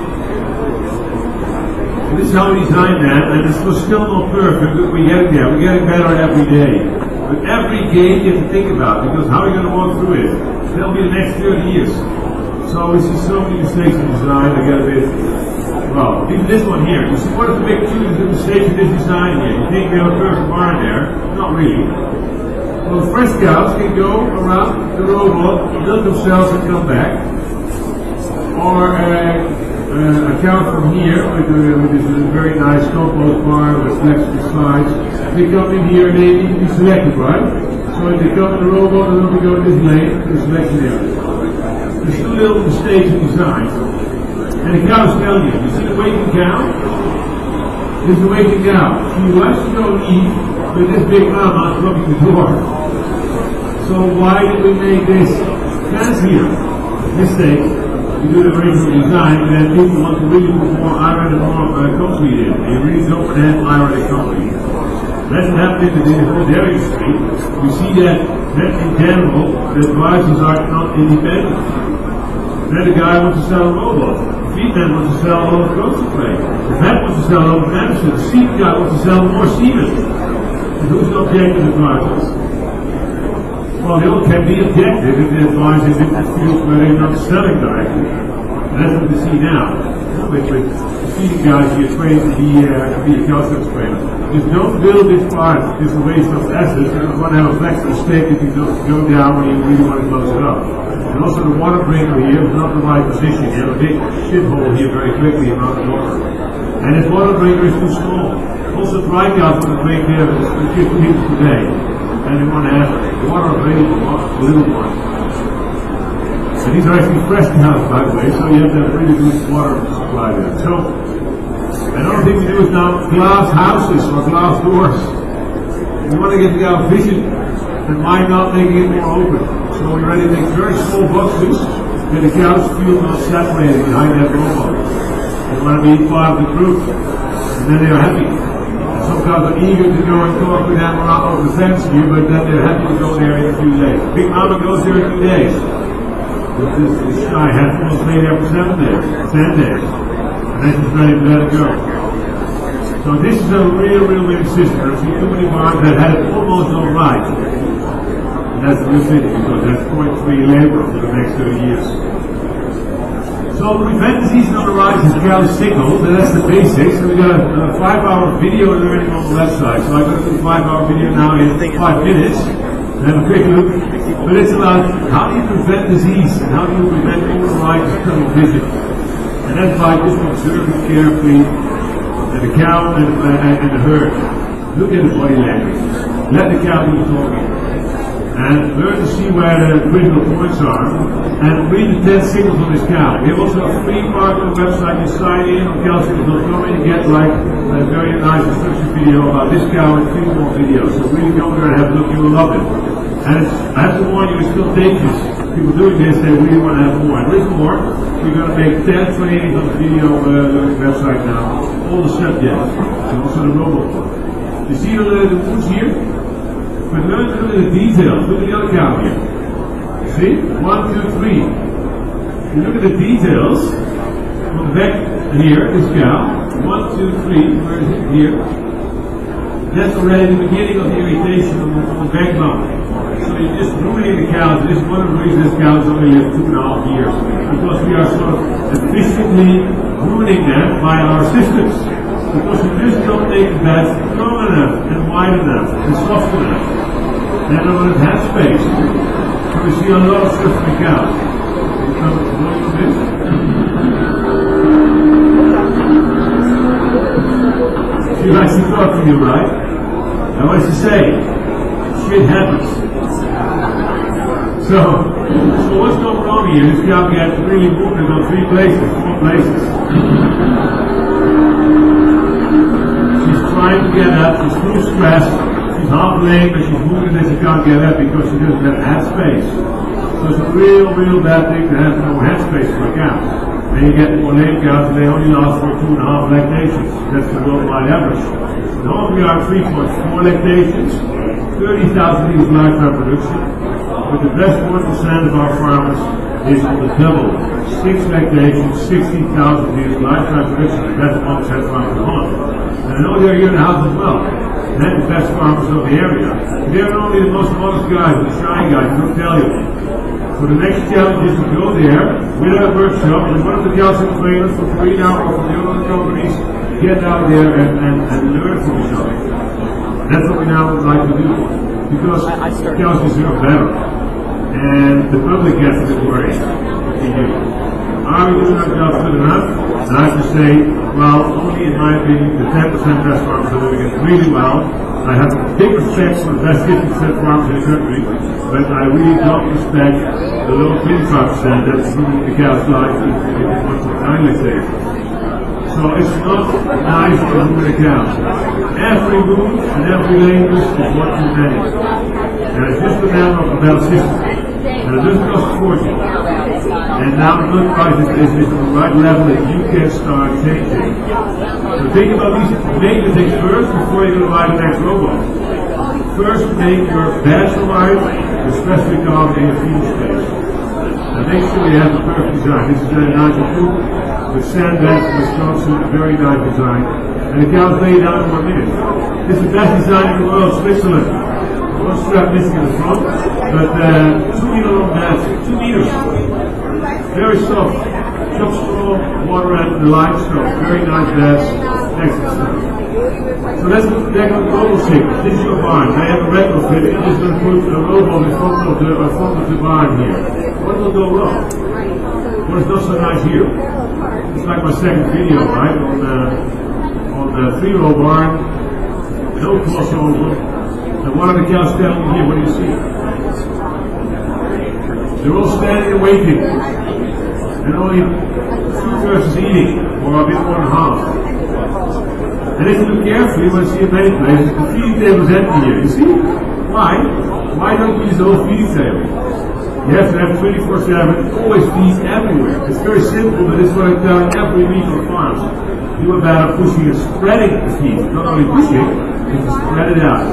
And this is how we designed that, and this was still not perfect, but we're getting there. We're getting better every day. But every gate you have to think about, because how are you going to walk through it? That'll be the next 30 years. So we see so many mistakes in design that get a bit, well, even this one here. You see, what is the big two mistakes in this design here? You think we have a perfect barn there? Not really. Well, the fresh cows can go around the robot, build themselves and come back. Or a cow from here with this very nice compost barn with flexible slides. They come in here and they need to be selected, right? So if they come in the robot, they'll be going this lane, the selection area. There's two little mistakes in design. And the cows tell you see the waiting cow? This is the waiting cow. She wants to go eat, but this big mama is blocking the door. So why did we make this fence here? Mistake. We do the original design, and then people want to really put more iron and more concrete in. They really don't add iron and concrete. That's happening in the whole dairy industry. We see that in general, the prices are not independent. Then the guy wants to sell a robot. The feed man wants to sell a lot of concentrate. The vet wants to sell a lot of medicine. The seed guy wants to sell more semen. And who's the objective advisors? Well, they all can be objective if they advise in different fields where they're not selling directly. And that's what we see now. With the feeding guys here trained to be a calcium trainer. Just don't build this part, it's a waste of assets. You don't want to have a flexible stake if you don't go down when you really want to close it up. And also the water breaker here is not the right position. You have a big shithole here very quickly around the water. And this water breaker is too small. Also dry cows want to break there 50 liters per day. And they want to have water available, not a little one. And these are actually fresh cows, by the way, so you have to have really good water supply there. So, another thing we do is now glass houses or glass doors. We want to get the cow vision, and why not making it more open? So we already make very small boxes where the cows feel not separated behind that robot. They want to be part of the group, and then they are happy. And some cows are eager to go and talk with them around over the fence here, but then they're happy to go there in a few days. Big Mama goes there in 2 days. This guy has almost made there for 10 days. And then she's ready to let it go. So this is a real winning system. I've seen too many barns that had it almost all right. And that's the real thing, because that's 0.3 labor for the next 30 years. So to prevent disease on the rise is cow signals, and that's the basics. So we got a 5-hour video learning on the website. So I'm going to do a 5-hour video now in 5 minutes. Have a quick look. But it's about how do you prevent disease and how do you prevent overriding tunnel vision. And that's by just observing carefully the cow and the herd. Look at the body language. Let the cow do the talking. And learn to see where the critical points are. And read the 10 signals on this cow. We have also a free part on the website. You sign in on calsignals.com and you get like a very nice instruction video about this cow and 3 more videos. So really go there and have a look. You will love it. And I have to warn you, it's still dangerous. People doing this, they really want to have more. And with more, we're going to make 10 trainings on the video website now. All the subjects. And also the robot one. You see the woods here? But learn to look at the details. Look at the other cow here. See? 1, 2, 3. You look at the details on the back here, this cow. 1, 2, 3. Where is it? Here. That's already the beginning of the irritation on the back bone. So you're just ruining the cows. This is one of the reasons this cows only live 2.5 years. Because we are sort of efficiently ruining them by our systems. Because we just don't make the beds strong enough and wide enough and soft enough. They don't have space. So we see a lot of stuff in the cows. She likes to talk to you, right? And what does she say? Shit happens. So what's going wrong here? This cow gets really wounded on 4 places. She's trying to get up, she's full stress, She's half lame and she's moving and she can't get up because she doesn't have head space. So it's a real bad thing to have no head space for a cow. And you get more lame cows and they only last for 2.5 lactations. That's the worldwide average. Normally we are 3.4 lactations, 30,000 liters lifetime production. But the best 1% of our farmers is on the double. 6 lactations, 16,000 liters lifetime production. The best 1% farmers on. And I know they're here in the house as well. They're the best farmers of the area. They're only the most modest guys, the shy guys, who'll tell you. So the next challenge is to go there with a workshop and one of the calcium trainers from Farina or from the other companies get out there and learn from each other. That's what we now would like to do. Because cows deserve better. And the public gets a bit worried. Are we doing our job good enough? And I have to say, well, only in my opinion, the 10% best farmers are doing it really well. I have big respect for the best 50% farmers in the country, but I really don't respect the low 25% that's ruining the cow's life in what's the time they say. So it's not nice to ruin the cows. Every move and every language is one too many. And it's just a matter of a better system. And it doesn't cost a fortune. And now the milk price is at the right level that you can start changing. So think about these major things first before you're going to buy the next robot. First, make your batch right, especially cow in your feeding space. And make sure you have the perfect design. This is very nice to do with sandbags in Wisconsin, a very nice design. And the cows lay down in 1 minute. This is the best design in the world, Switzerland. One strap missing in the front, but 2 meter long beds, 2 meters. Very soft, chop straw, water and the light stuff, very nice beds, excellent stuff. So let's look back at the global signal. This is your barn. They have a retrofit. It is going to put a robot in front of the barn here. What will go wrong? What is not so nice here? It's like my second video, right? On the 3-row barn, no crossover. And one of the cows standing here, what do you see? They're all standing and waiting. And only 2/3 is eating, or a bit more than half. And if you look carefully, you will see in many places, the feeding table is empty here. You see? Why? Why don't we use the whole feeding table? You have to have 24/7, always feed everywhere. It's very simple, but it's what I tell every week on farms. Do about pushing and spreading the feed. Not only pushing, but to spread it out.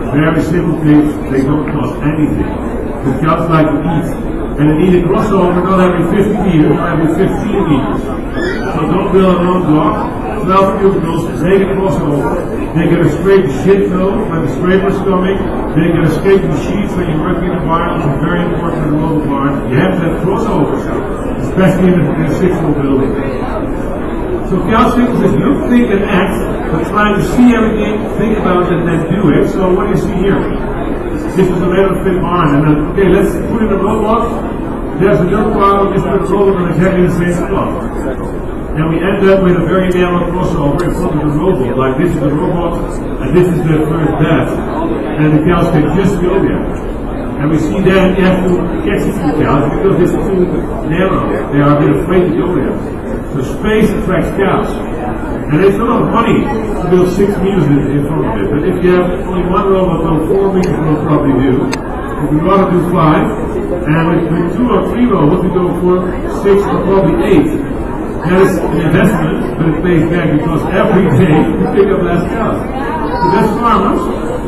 Very simple things, they don't cost anything. The cows like to eat. And they need a crossover not every 50 meters, but every 15 meters. So don't build a long block. 12 cubicles, make a crossover. They can scrape the shit though when the scraper's coming. They can escape the sheets when you're working in the barn, which is very important in the mobile barn. You have to have crossovers, especially in a 6-row building. So cow signals is look, think, and act, but trying to see everything, think about it, and then do it. So what do you see here? This is a retrofit barn, and then, okay, let's put in a robot. There's a milk pile, just put a robot on exactly the same spot. And we end up with a very narrow crossover in front of the robot, like this is the robot, and this is the first bed. And the cows can just go there. And we see that you have to exit the cows because it's too narrow. They are a bit afraid to go there. So space attracts cows. And it's a lot of money to build 6 meters in front of it. But if you have only one robot, then 4 meters will probably do. If we want to do 5, and with 2 or 3 robots, we go for 6 or probably 8. That is an investment, but it pays back because every day we pick up less cows. The best farmers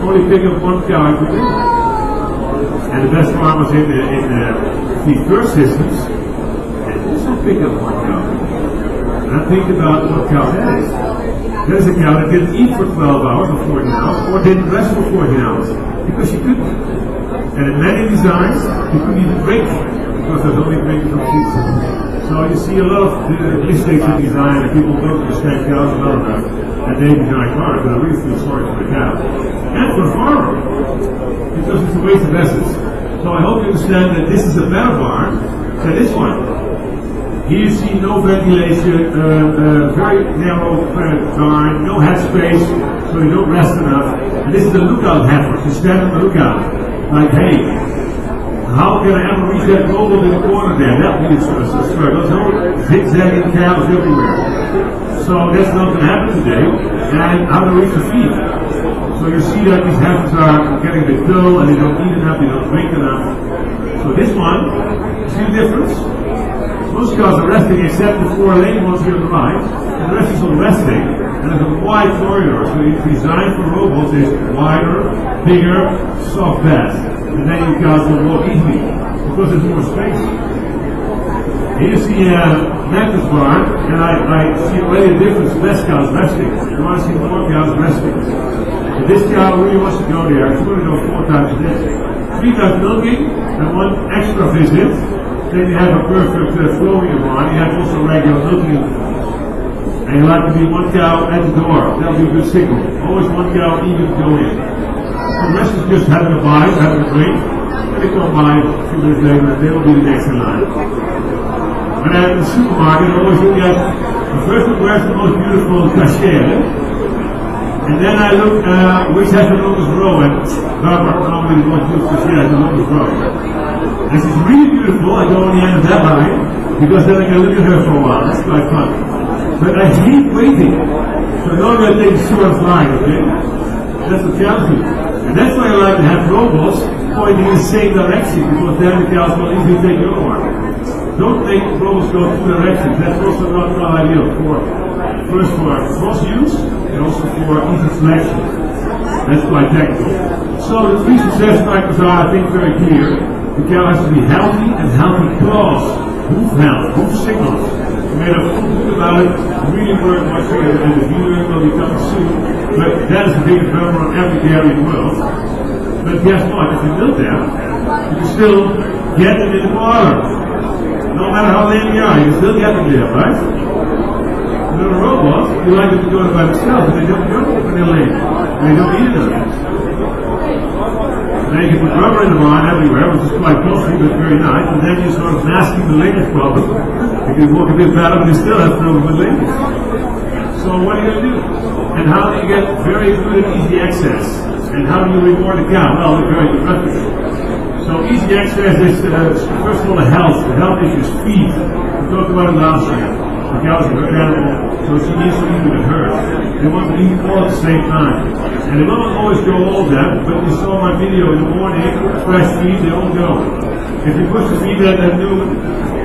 only pick up 1 cow every day. And the best farmers in the feed first systems, they also pick up 1 cow. And think about what cow that is. That is a cow that didn't eat for 12 hours or 14 hours, or didn't rest for 14 hours, because she couldn't. And in many designs, you couldn't even drink, because there's only drinking from sheets. So you see a lot of mistakes in design, and people don't understand cows well enough, and they design cars, but I really feel sorry for the cow. And for the farmer, because it's a waste of assets. So I hope you understand that this is a better barn than this one. Here you see no ventilation, very narrow barn, no headspace, so you don't rest enough. And this is the lookout heifer. You stand on the lookout, like, hey, How can I ever reach that global in the corner there? That would be a struggle. There's no zigzagging cows everywhere. So that's not going to happen today. And how to reach the feed. So you see that these heifers are getting a bit dull and they don't eat enough, they don't drink enough. So this one, see the difference? Most cows are resting except the 4 lane ones here on the right. And the rest is all resting. And it's a wide corridor. So it's designed for robots. It's wider, bigger, soft beds. And then you cows will walk easily because there's more space. Here you see Magnus barn, and I see already a difference. Less cows resting. You want to see more cows resting. And this cow really wants to go there. It's going to go 4 times a day. 3 times milking and 1 extra visit. Then you have a perfect flowing barn. You have also regular milking intervals. And you like to be 1 cow at the door. That'll be a good signal. Always 1 cow even to go in. The rest is just having a bite, having a drink. And they come by a few minutes later and they will be the next in line. When I'm in the supermarket, I always look at the first one where's the most beautiful cashier. And then I look which has the longest row. And Barbara normally the most beautiful cashier has the longest row. This is really beautiful. I go on the end of that line because then I can look at her for a while. That's quite fun. But I hate waiting. So normally I take the shortest line, okay? That's what cows do. And that's why I like to have robots pointing in the same direction, because then the cows will easily take your one. Don't make robots go 2 directions. That's also not ideal first for cross use and also for easy selection. That's quite technical. So the 3 success factors are, I think, very clear. The cow has to be healthy and healthy claws, hoof health, hoof signals. We made a full book about it, really worth watching, and the video will be coming soon. But that is the biggest number on every dairy in the world. But guess what? If you milk them, you can still get them in the water. No matter how lame you are, you can still get them there, right? Little robots, you like them to go by themselves, but they don't go when they're lame. They don't eat them. Then you can put rubber in the barn everywhere, which is quite costly but very nice, and then you're sort of masking the lameness problem. You can walk a bit better, but you still have trouble with lameness. So what are you going to do? And how do you get very good and easy access? And how do you reward the cow? Well, they're very productive. So easy access is, first of all, the health issues, feed. We talked about it last year. The cow is a herd animal, so she needs to eat with a herd. They want to eat all at the same time. And they won't always go all of them, but you saw my video in the morning, fresh feed, they all go. If you push the feed at noon,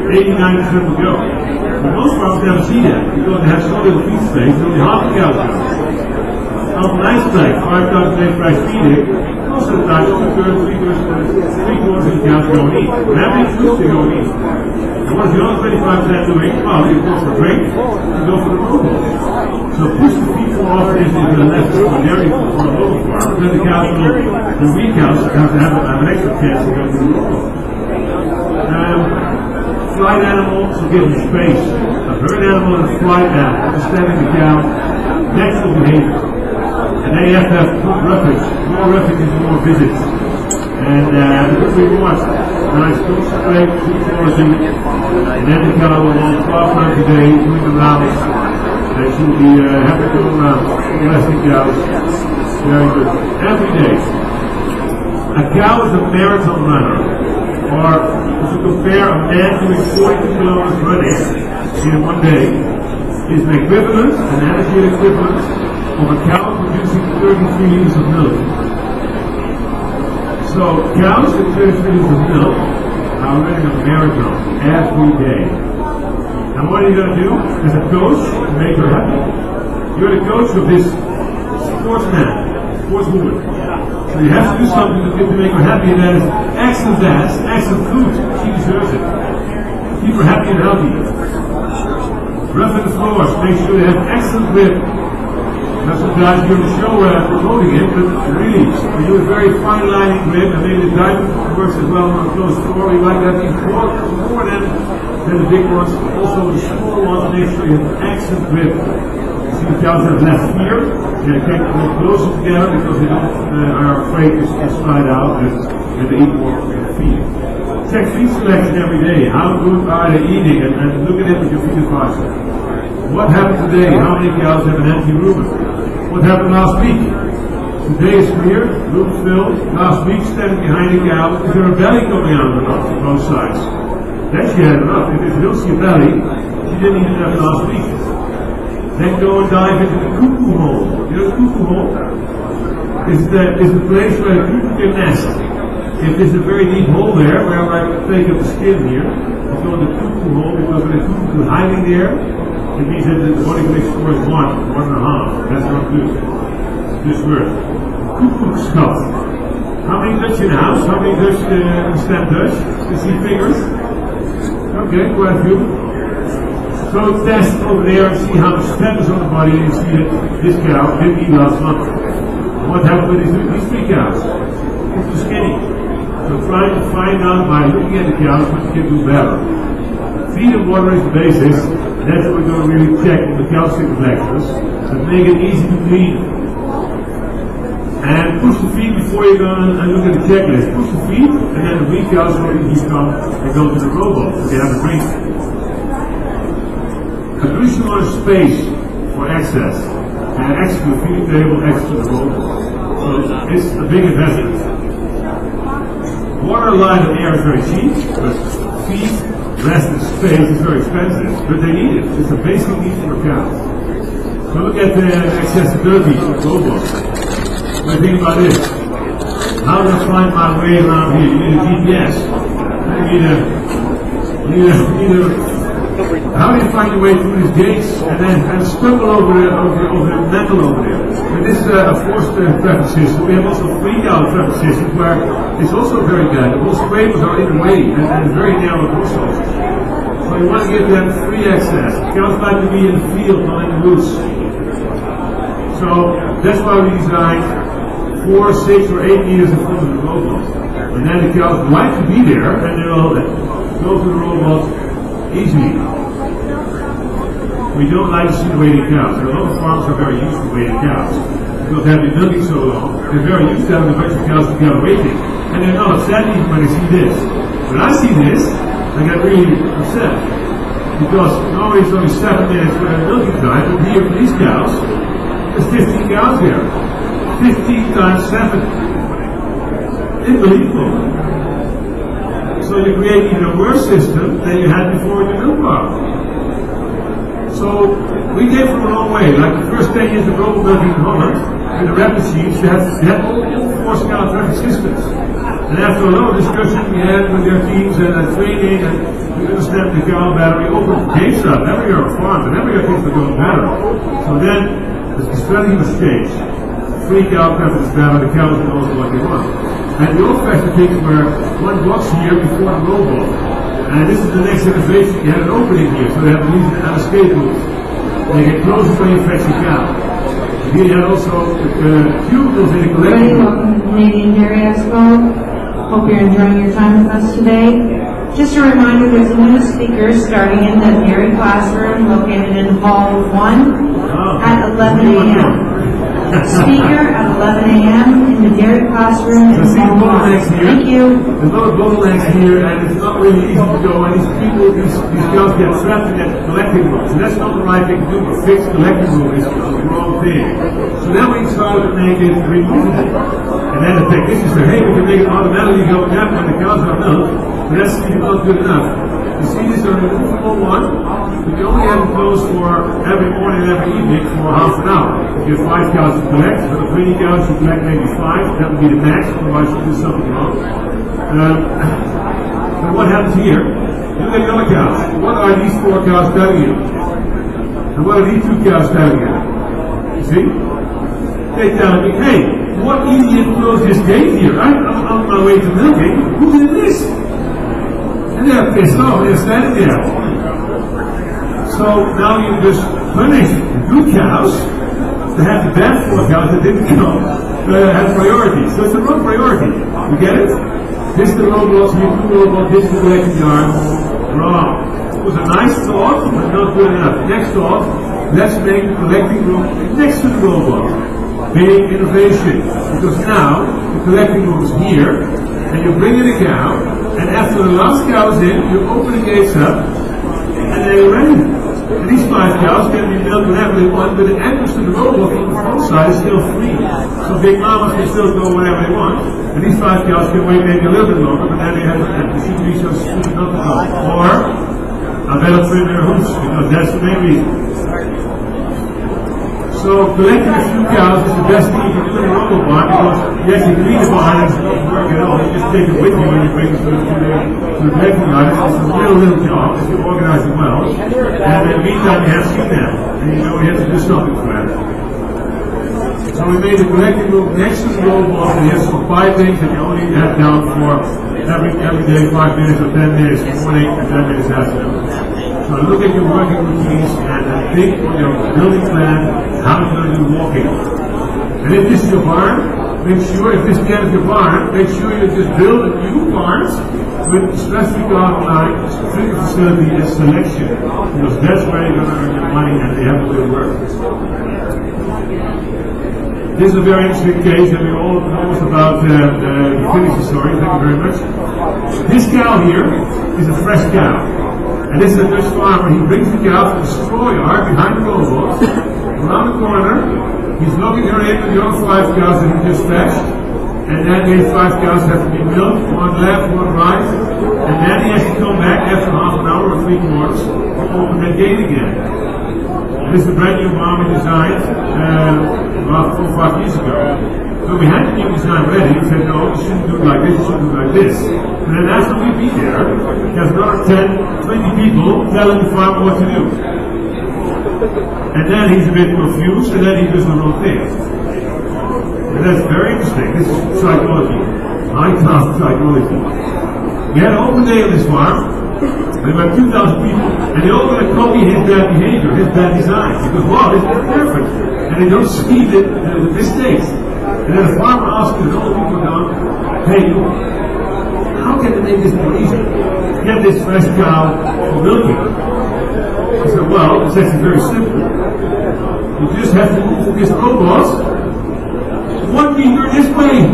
89% will go. But most farms never see that, because they have so little feed space, only half the cows go. On a nice place, 5 times a day fresh feeding, most of the time, 2/3, 3/4 of the cows go and eat. And how many fruits they go and eat? And what is the other 25% doing? Well, you go for a drink, you go for the robots. So push the feed more often into the left for dairy for a local farm, then the cows will, the weak cows have an extra chance to go to the robot. Flight animals will give them space. A herd animal and a flight animal, understanding the cow, natural behavior. And then you have to have good roughage. More roughage is more visits. And the good reward. Nice concentrate, good foraging. And then the cow will walk 12 times a day, doing the rounds. And she will be happy to go around. Resting cows. Very good. Every day. A cow is a marathon runner. Or to compare a man doing 42 kilometers running in 1 day is an equivalent, an energy equivalent of a cow producing 33 liters of milk. So cows with 33 liters of milk are running a marathon every day. And what are you going to do as a coach to make her happy? You're the coach of this sportsman, sportswoman. So you have to do something to make her happy, and that is excellent dance, excellent food. She deserves it. Keep her happy and healthy. Roughen the floors, make sure they have excellent grip. Now sometimes you're on the show promoting it, but really, you do a very fine lining grip, and maybe the diamond works as well on a closed floor. You like that even more than the big ones. Also the small ones, make sure you have excellent grip. See the cows have less fear. They can't go closer together because they are afraid to slide out and they eat more feed. Check feed selection every day. How good are they eating? And look at it with your feed advisor. What happened today? How many cows have an empty rumen? What happened last week? Today is clear, room filled. Last week, standing behind the cow, is there a belly coming out or not from both sides? Then she had enough. If you don't see a belly, she didn't even have last week. Then go and dive into the cuckoo hole. You know the cuckoo hole? Is the place where the cuckoo can nest. If there's a very deep hole there, where I take up the skin here, I call it the cuckoo hole, because when the cuckoo is hiding there, it means that the body can score is 1.5. That's not good. This word. Cuckoo skull. How many Dutch in the house? How many Dutch understand Dutch? You see fingers? Okay, quite a few. So test over there and see how much fat is on the body, and you see that this cow didn't eat last month. What happened with these 3 cows? It's too skinny. So trying to find out by looking at the cows what you can do better. Feed and water is the basis. That's what we're going to really check on the calcium collectors that make it easy to clean. And push the feed before you go and look at the checklist. Push the feed, and then the weak cows will easily come and go to the robot to get a drink. A crucial amount of space for access, and access to the feeding table, access to the robot. So it's a big investment. Water, light, and air is very cheap, but feed, rest, and space is very expensive. But they need it. It's a basic need for a cow. So look at the accessibility of the robot. What do you think about this? How do I find my way around here? You need a GPS. How do you find your way through these gates and then stumble over the metal over there? But this is a forced traffic system. We have also freak-out traffic systems where it's also very bad. The whole scrapers are in the way and very narrow crossroads. So you want to give them free access. Cows like to be in the field, not in the woods. So that's why we designed 4, 6, or 8 meters in front of the robot. And then the cows like to be there, and they will go to the robot easily. We don't like to see the waiting cows. A lot of farms are very used to waiting cows. Because they've been milking so long, they're very used to having a bunch of cows together waiting. And they're not upset even when they see this. When I see this, I get really upset. Because normally it's only 7 minutes for the milking time, but here for these cows, there's 15 cows here. 15 times 7. Unbelievable. So you create even a worse system than you had before in the milk farm. So we came from a long way. Like the first 10 years of global milking in Holland, with the rapid machines, they had all 4 scale traffic systems. And after a lot of discussion we had with their teams and training, and we understand the cow better, we opened the gates up. Every year on farms, and every year things were going better. So then the strategy was changed. Free cow traffic is better, the cows can also what they want. And the old-fashioned things were 1 box here before the robot. And this is the next innovation. You have an opening here, so they have an escape route. They get closer when you fetch the cow. And here you have also cubicles in the collecting room. Welcome to the Canadian Dairy Expo. Hope you're enjoying your time with us today. Just a reminder, there's a new speaker starting in the dairy classroom located in Hall 1 at 11 a.m. Speaker at 11 a.m. in the dairy classroom in Hall 1. Thank you. There's a lot of bottlenecks here, and it's not really easy to go. And these girls get trapped in that collecting room. So that's not the right thing to do. A fixed collecting room is the wrong thing. So then we decided to make it removable. And then the technicians said, hey, we can make it automatically go up when the cows are milked. But that's not good enough. You see, this is a removable one. We can only have it closed for every morning and every evening for half an hour. If you have 5 cows to collect, but the 20 cows you collect maybe 5, that would be the max, otherwise you do something wrong. But what happens here? Look at the other cows. What are these 4 cows telling you? And what are these 2 cows telling you? You see? They tell me, hey, what idiot closed this gate here? I'm on my way to milking. Who did this? And they're pissed off, they're standing there. So now you just punish the good cows to have the bad 4 cows that didn't come, have priority. So it's the wrong priority. You get it? This is the robots, you do robot, this is the collecting yard. Wrong. It was a nice thought, but not good enough. Next thought, let's make the collecting room next to the robot. Big innovation. Because now, the collecting room is here, and you bring in a cow, and after the last cow is in, you open the gates up, and they're ready. And these 5 cows can be milked whenever they want, but the entrance to the robot from the front side is still free. So big mamas can still go whenever they want. And these 5 cows can wait maybe a little bit longer, but then they have the should be so stupid not to go. Or I better trim their hoofs, because that's the main reason. So collecting a few cows is the best thing you can do in a robot barn, because yes, you can leave the barn and it doesn't work at all. You just take it with you when you bring it to the collecting yard. It's a little job if you organize it well. And in the meantime, you have to see them. And you know you have to do something for that. So we made the collecting room next to the robot, and he has some 5 things that you only have down for every day, 5 minutes or 10 minutes, morning and 10 minutes afternoon. So look at your working routines and think on your building plan, how you're going to do walking. And if this is your barn, make sure, if this again is your barn, make sure you just build a new barn with specific outline, trigger facility and selection, because that's where you're going to earn your money and they have to do work. This is a very interesting case, and we all know about the finish the story. Thank you very much. This cow here is a fresh cow. And this is a Dutch farmer. He brings the cow from the straw yard behind the robot, around the corner. He's looking her in with the other 5 cows that he just fetched. And then these 5 cows have to be milked, one left, one right. And then he has to come back after half an hour or 3 quarters to open that gate again. And this is a brand new barn we designed about 4 or 5 years ago. So we had the new design ready. We said, no, you shouldn't do it like this, you should do it like this. And then after we be there, there's another 10, 20 people telling the farmer what to do. And then he's a bit confused, and then he does the wrong thing. And that's very interesting. This is psychology. High-class psychology. We had an open day on this farm. There were 2,000 people, and they all going to copy his bad behavior, his bad design. Because, wow, this is perfect. And they don't see the mistakes. And then the farmer asked the old people down, hey, how can they make this more easy? Get this fresh cow for milking. I said, well, it's actually very simple. You just have to move this robot 1 meter this way.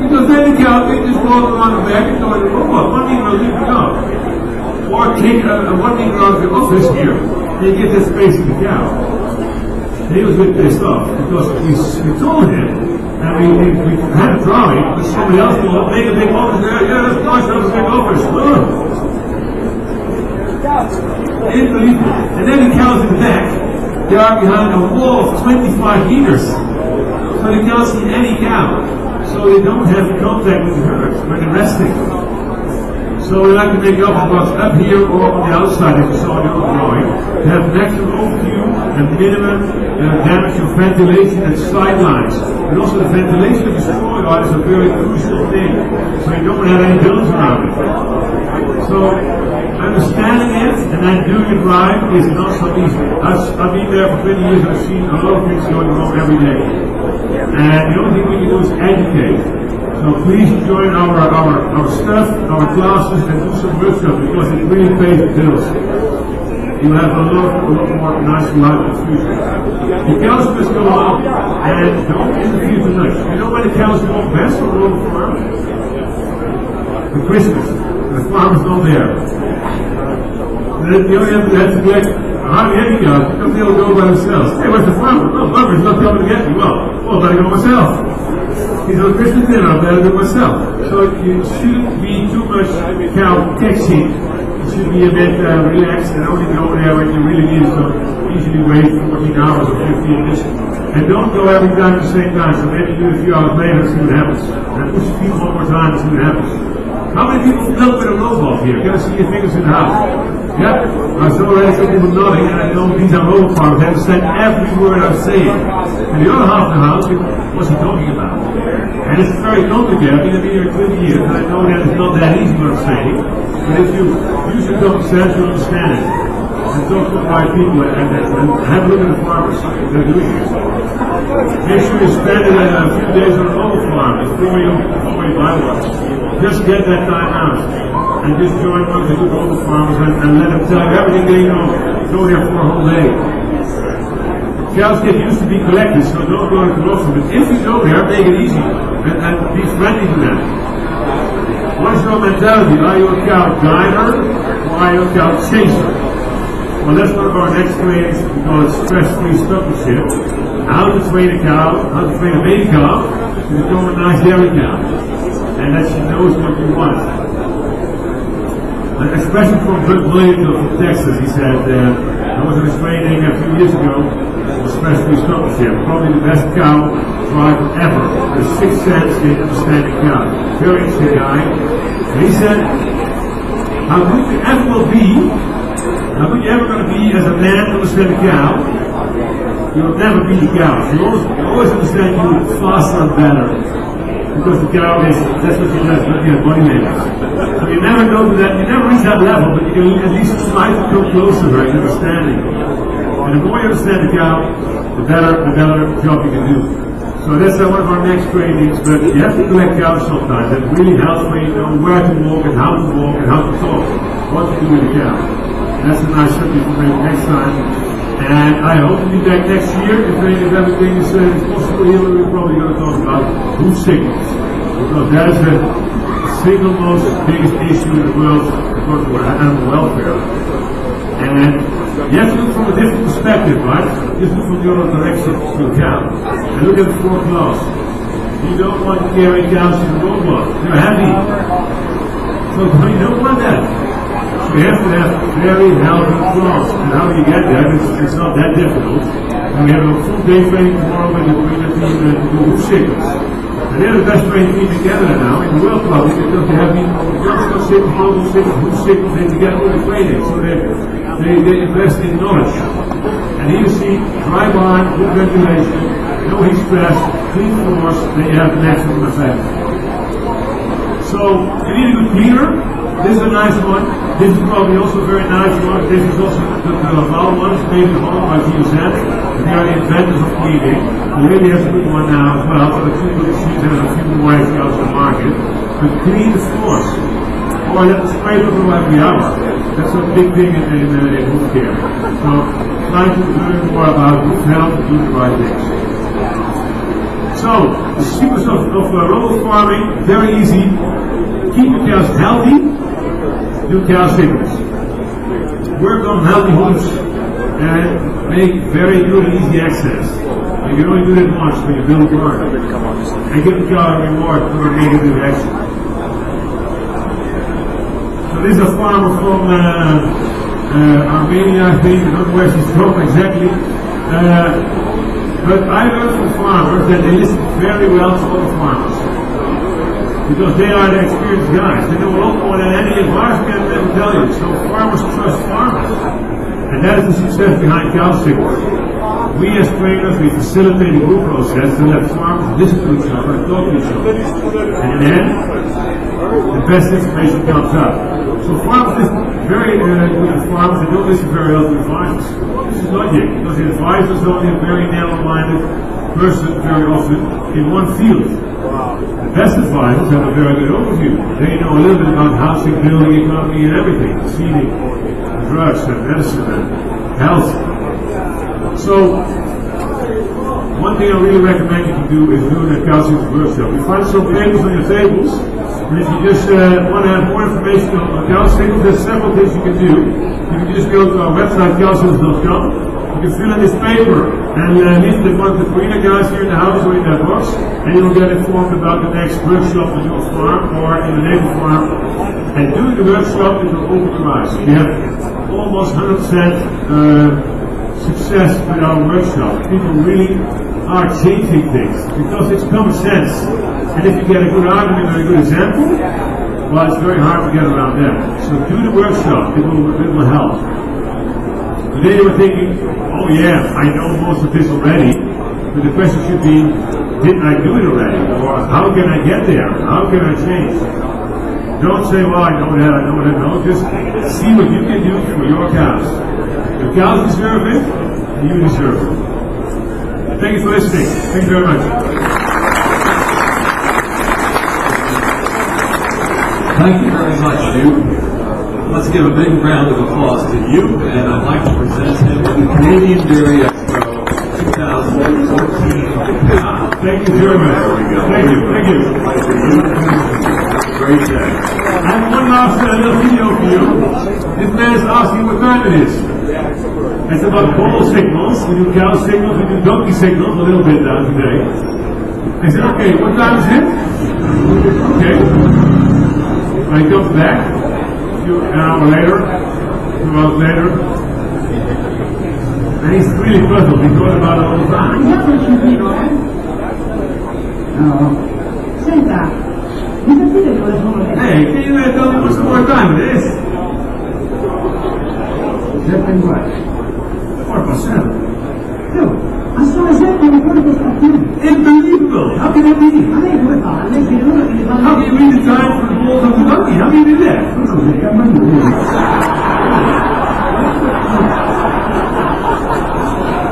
Because then the cow can just walk around the back and go in the robot. 1 meter will leave it up. Or take 1 meter out of the office here, and you get that space in the cow. And he was a bit pissed off, because we told him, and we had a drawing, but somebody else told him, make a big office there. Yeah, that's nice, that's a big office. He didn't believe it. And then the cows in the back, they are behind a wall of 25 meters. So they can't see any cow. So they don't have contact with the herd when they're resting. So we like to make the office box up here or on the outside, as you saw in the old drawing, to have maximum overview and minimum damage of ventilation and sidelines. And also the ventilation of the straw yard is a very crucial thing. So you don't have any buildings around it. So understanding it and then doing it right is not so easy. I've been there for 20 years and I've seen a lot of things going wrong every day. And the only thing we can do is educate. So please join our stuff, our classes, and do some workshops, because it really pays the bills. You have a lot more nice life in the future. The cows must go out and don't interfere too much. You know when the cows go best on the farm? For Christmas. The farm is not there. And then you only have to collect hardly any cows, because they all go by themselves. Hey, where's the farmer? Oh, farmer's not coming to get me. Well, I better go myself. He's on Christmas dinner, I better do it myself. So you shouldn't be too much cow catching. You should be a bit relaxed and only go there when you really need it. So usually wait 14 hours or 15 minutes. And don't go every time at the same time. So maybe do it a few hours later and see what happens. And push your feet one more time and see what happens. How many people milk with a robot here? Can I see your fingers in the house? Yeah? I saw already some people nodding, and I know these are robot farmers. They understand every word I'm saying. And the other half of the house, what's he talking about? And it's very complicated. I've been here 20 years, and I know that it's not that easy what I'm saying. But if you use your common sense, you understand it. And talk to the right people and have a look at the farmers that are doing this. Make sure you spend a few days on an old farm before you buy one. Just get that time out. And just join one of the good old farmers and let them tell you everything they know. Go there for a whole day. Cows get used to be collected, so don't go too often. But if you go there, make it easy and be friendly to them. What is your mentality? Are you a cow guider or are you a cow chaser? Well, that's one of our next trainings. We call it stress-free stewardship. How to train a cow, how to train a baby cow to become a nice dairy cow. And that she knows what you want. An expression from Bud Williams from Texas, he said, I was in his training a few years ago, stress-free stewardship. Probably the best cow driver ever. There's 6 cents in understanding cow. Very interesting guy. And he said, how good you ever will be, how good you ever going to be as a man to understand a cow, you'll never beat the cow. You always understand you faster and better. Because the cow is, that's what she does, looking at body language. So you never go to that, you never reach that level, but you can at least try to come close to her in understanding. And the more you understand the cow, the better job you can do. So that's one of our next trainings, but you have to collect cows sometimes. That really helps when you know where to walk and how to talk, what to do with the cow. And that's a nice subject for maybe next time. And I hope to be back next year. If everything is possible here, we're probably going to talk about hoof sickness. Because that is the single most biggest issue in the world according to animal welfare. And you have to look from a different perspective, right? Just look from the other direction to a cow. And look at the 4 claws. You don't want to carry cows to the roadblock. They're heavy. So you don't want that. You have to have very healthy claws. And how do you get that? It's not that difficult. And we have a full day training tomorrow with the team to do hoof sickness. And they're the best trained team in Canada now in the world probably because they have been jungle sickness, global sickness, hoof sickness, they get all the training. So they invest in knowledge. And here you see dry barn, good ventilation, no heat stress, clean floors, then you have the maximum effect. So you need a good cleaner. This is a nice one. This is probably also a very nice one. This is also the Laval one. It's made in Holland by GSM. They are the inventors of cleaning. We really have a good one now as well. So the 2 good machines and a few more actually out on the market. But clean the floors. Or let the spray them every hour. That's a big thing in hoof care. So try to learn more about hoof health and do the right things. So the secrets of rural farming, very easy. Keep your cows healthy. Do cow sickness. Work on healthy hoofs and make very good and easy access. You can only do that once when you build a barn. And give the cow a reward for a negative action. So this is a farmer from Armenia, I think. I don't know where she's from exactly. But I learned from farmers that they listen very well to other farmers. Because they are the experienced guys. They know a lot more than any advice can ever tell you. So farmers trust farmers. And that is the success behind cow sickness. We as trainers, we facilitate the group process to let farmers listen to each other and talk to each other. And then, the best information comes up. So farmers listen very good to farmers, they don't listen very well to advisors. This is logic, because the advisor is only a very narrow-minded person very often in one field. The best advisors have a very good overview. They know a little bit about housing, building, economy, and everything, seeding, drugs, and medicine, and health. So, one thing I really recommend you to do is doing a calcium workshop. You find some papers on your tables, and if you just want to have more information on calcium, there's several things you can do. You can just go to our website, calcium.com. You can fill in this paper and leave the one of the Purina guys here in the house or in that box, and you'll get informed about the next workshop at your farm or in the neighbor farm. And doing the workshop, it will open your eyes. We have almost 100% success with our workshop. People really are changing things because it's common sense. And if you get a good argument or a good example, well, it's very hard to get around that. So do the workshop. It will help. Today you were thinking, oh yeah, I know most of this already, but the question should be, did I do it already? Or how can I get there? How can I change? Don't say, well, I know that. No, just see what you can do for your cows. The cows deserve it, and you deserve it. Thank you for listening. Thank you very much. Thank you very much, Hugh. Let's give a big round of applause to you, and I'd like to present him with the Canadian Dairy Expo 2014. Thank you very much. There we go. Thank you. Great day. I have one last little video for you. This man is asking what time it is. It's about ball signals. We do cow signals, we do donkey signals a little bit now today. I said, okay, what time is it? Okay. When he comes back, an hour later, 2 hours later, and he's really puzzled. He thought about it all the time. Senta, mi capite dove sono le Hey, can you tell me what's more time it is? 4%. Ma sono sempre le quelle stazioni. Unbelievable! How can that be? Ma lei come fa? Lei si deve che le How fanno can you read the time for the balls of the donkey? How can you do that? così,